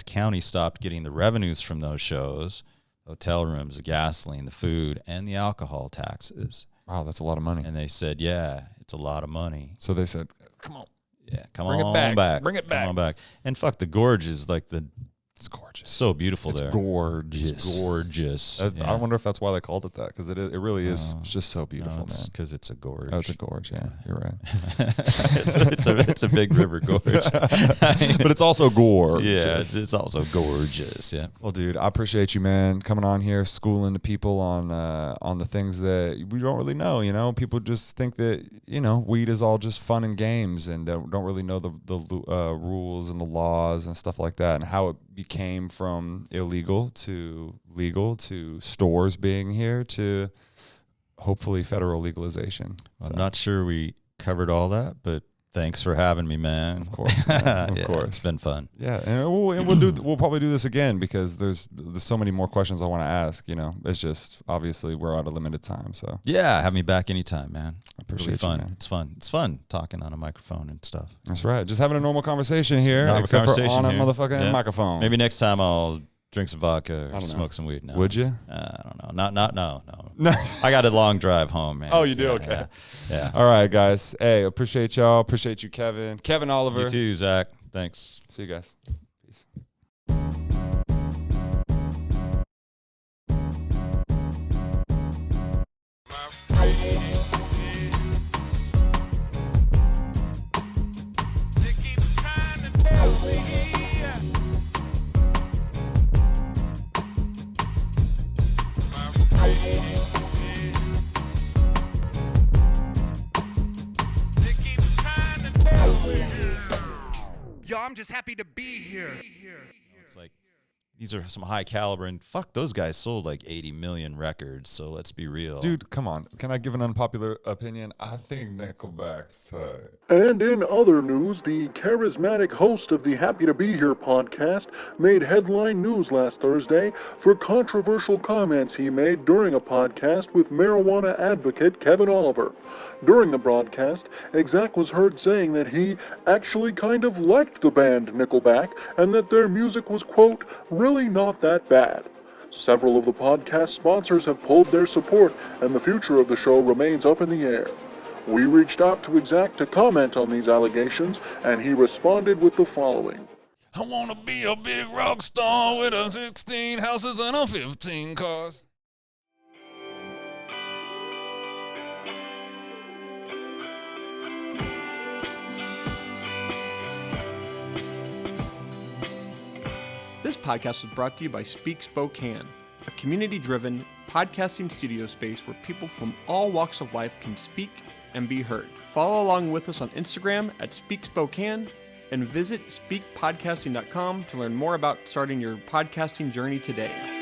County stopped getting the revenues from those shows. hotel rooms, the gasoline, the food, and the alcohol taxes. Wow, that's a lot of money. And they said, yeah, it's a lot of money. So they said, come on. Yeah, Bring it back. Bring it back. Come on back. And fuck, the gorge is like it's gorgeous. So beautiful there. Gorgeous. It's gorgeous. I wonder if that's why they called it that, because it really is just so beautiful, man. Because it's a gorge. Oh, it's a gorge. Yeah, you're right. it's a big river gorge, but it's also gorgeous. Yeah, it's also gorgeous. Yeah. Well, dude, I appreciate you, man, coming on here, schooling the people on the things that we don't really know. You know, people just think that weed is all just fun and games, and don't really know the rules and the laws and stuff like that, and how it became from illegal to legal to stores being here to hopefully federal legalization. I'm not sure we covered all that, but thanks for having me, man. Of course, man. Of course, it's been fun. Yeah, and we'll probably do this again because there's so many more questions I want to ask. It's just obviously we're out of limited time. So yeah, have me back anytime, man. I appreciate fun. You, man. It's fun. It's fun talking on a microphone and stuff. That's right. Just having a normal conversation here, except for on a motherfucking microphone. Maybe next time I'll drink some vodka or smoke some weed. No. Would you? I don't know. No. I got a long drive home, man. Oh, you do? Okay. Yeah. All right, guys. Hey, appreciate y'all. Appreciate you, Kevin. Kevin Oliver. You too, Zach. Thanks. See you guys. Peace. Yo, I'm just happy to be here. It's like, these are some high caliber, and fuck, those guys sold like 80 million records, so let's be real. Dude, come on. Can I give an unpopular opinion? I think Nickelback's tight. And in other news, the charismatic host of the Happy to Be Here podcast made headline news last Thursday for controversial comments he made during a podcast with marijuana advocate Kevin Oliver. During the broadcast, ExZac was heard saying that he actually kind of liked the band Nickelback and that their music was, quote, really not that bad. Several of the podcast sponsors have pulled their support, and the future of the show remains up in the air. We reached out to ExZac to comment on these allegations, and he responded with the following. I want to be a big rock star with 16 houses and 15 cars. This podcast was brought to you by Speak Spokane, a community-driven podcasting studio space where people from all walks of life can speak and be heard. Follow along with us on Instagram at Speak Spokane and visit speakpodcasting.com to learn more about starting your podcasting journey today.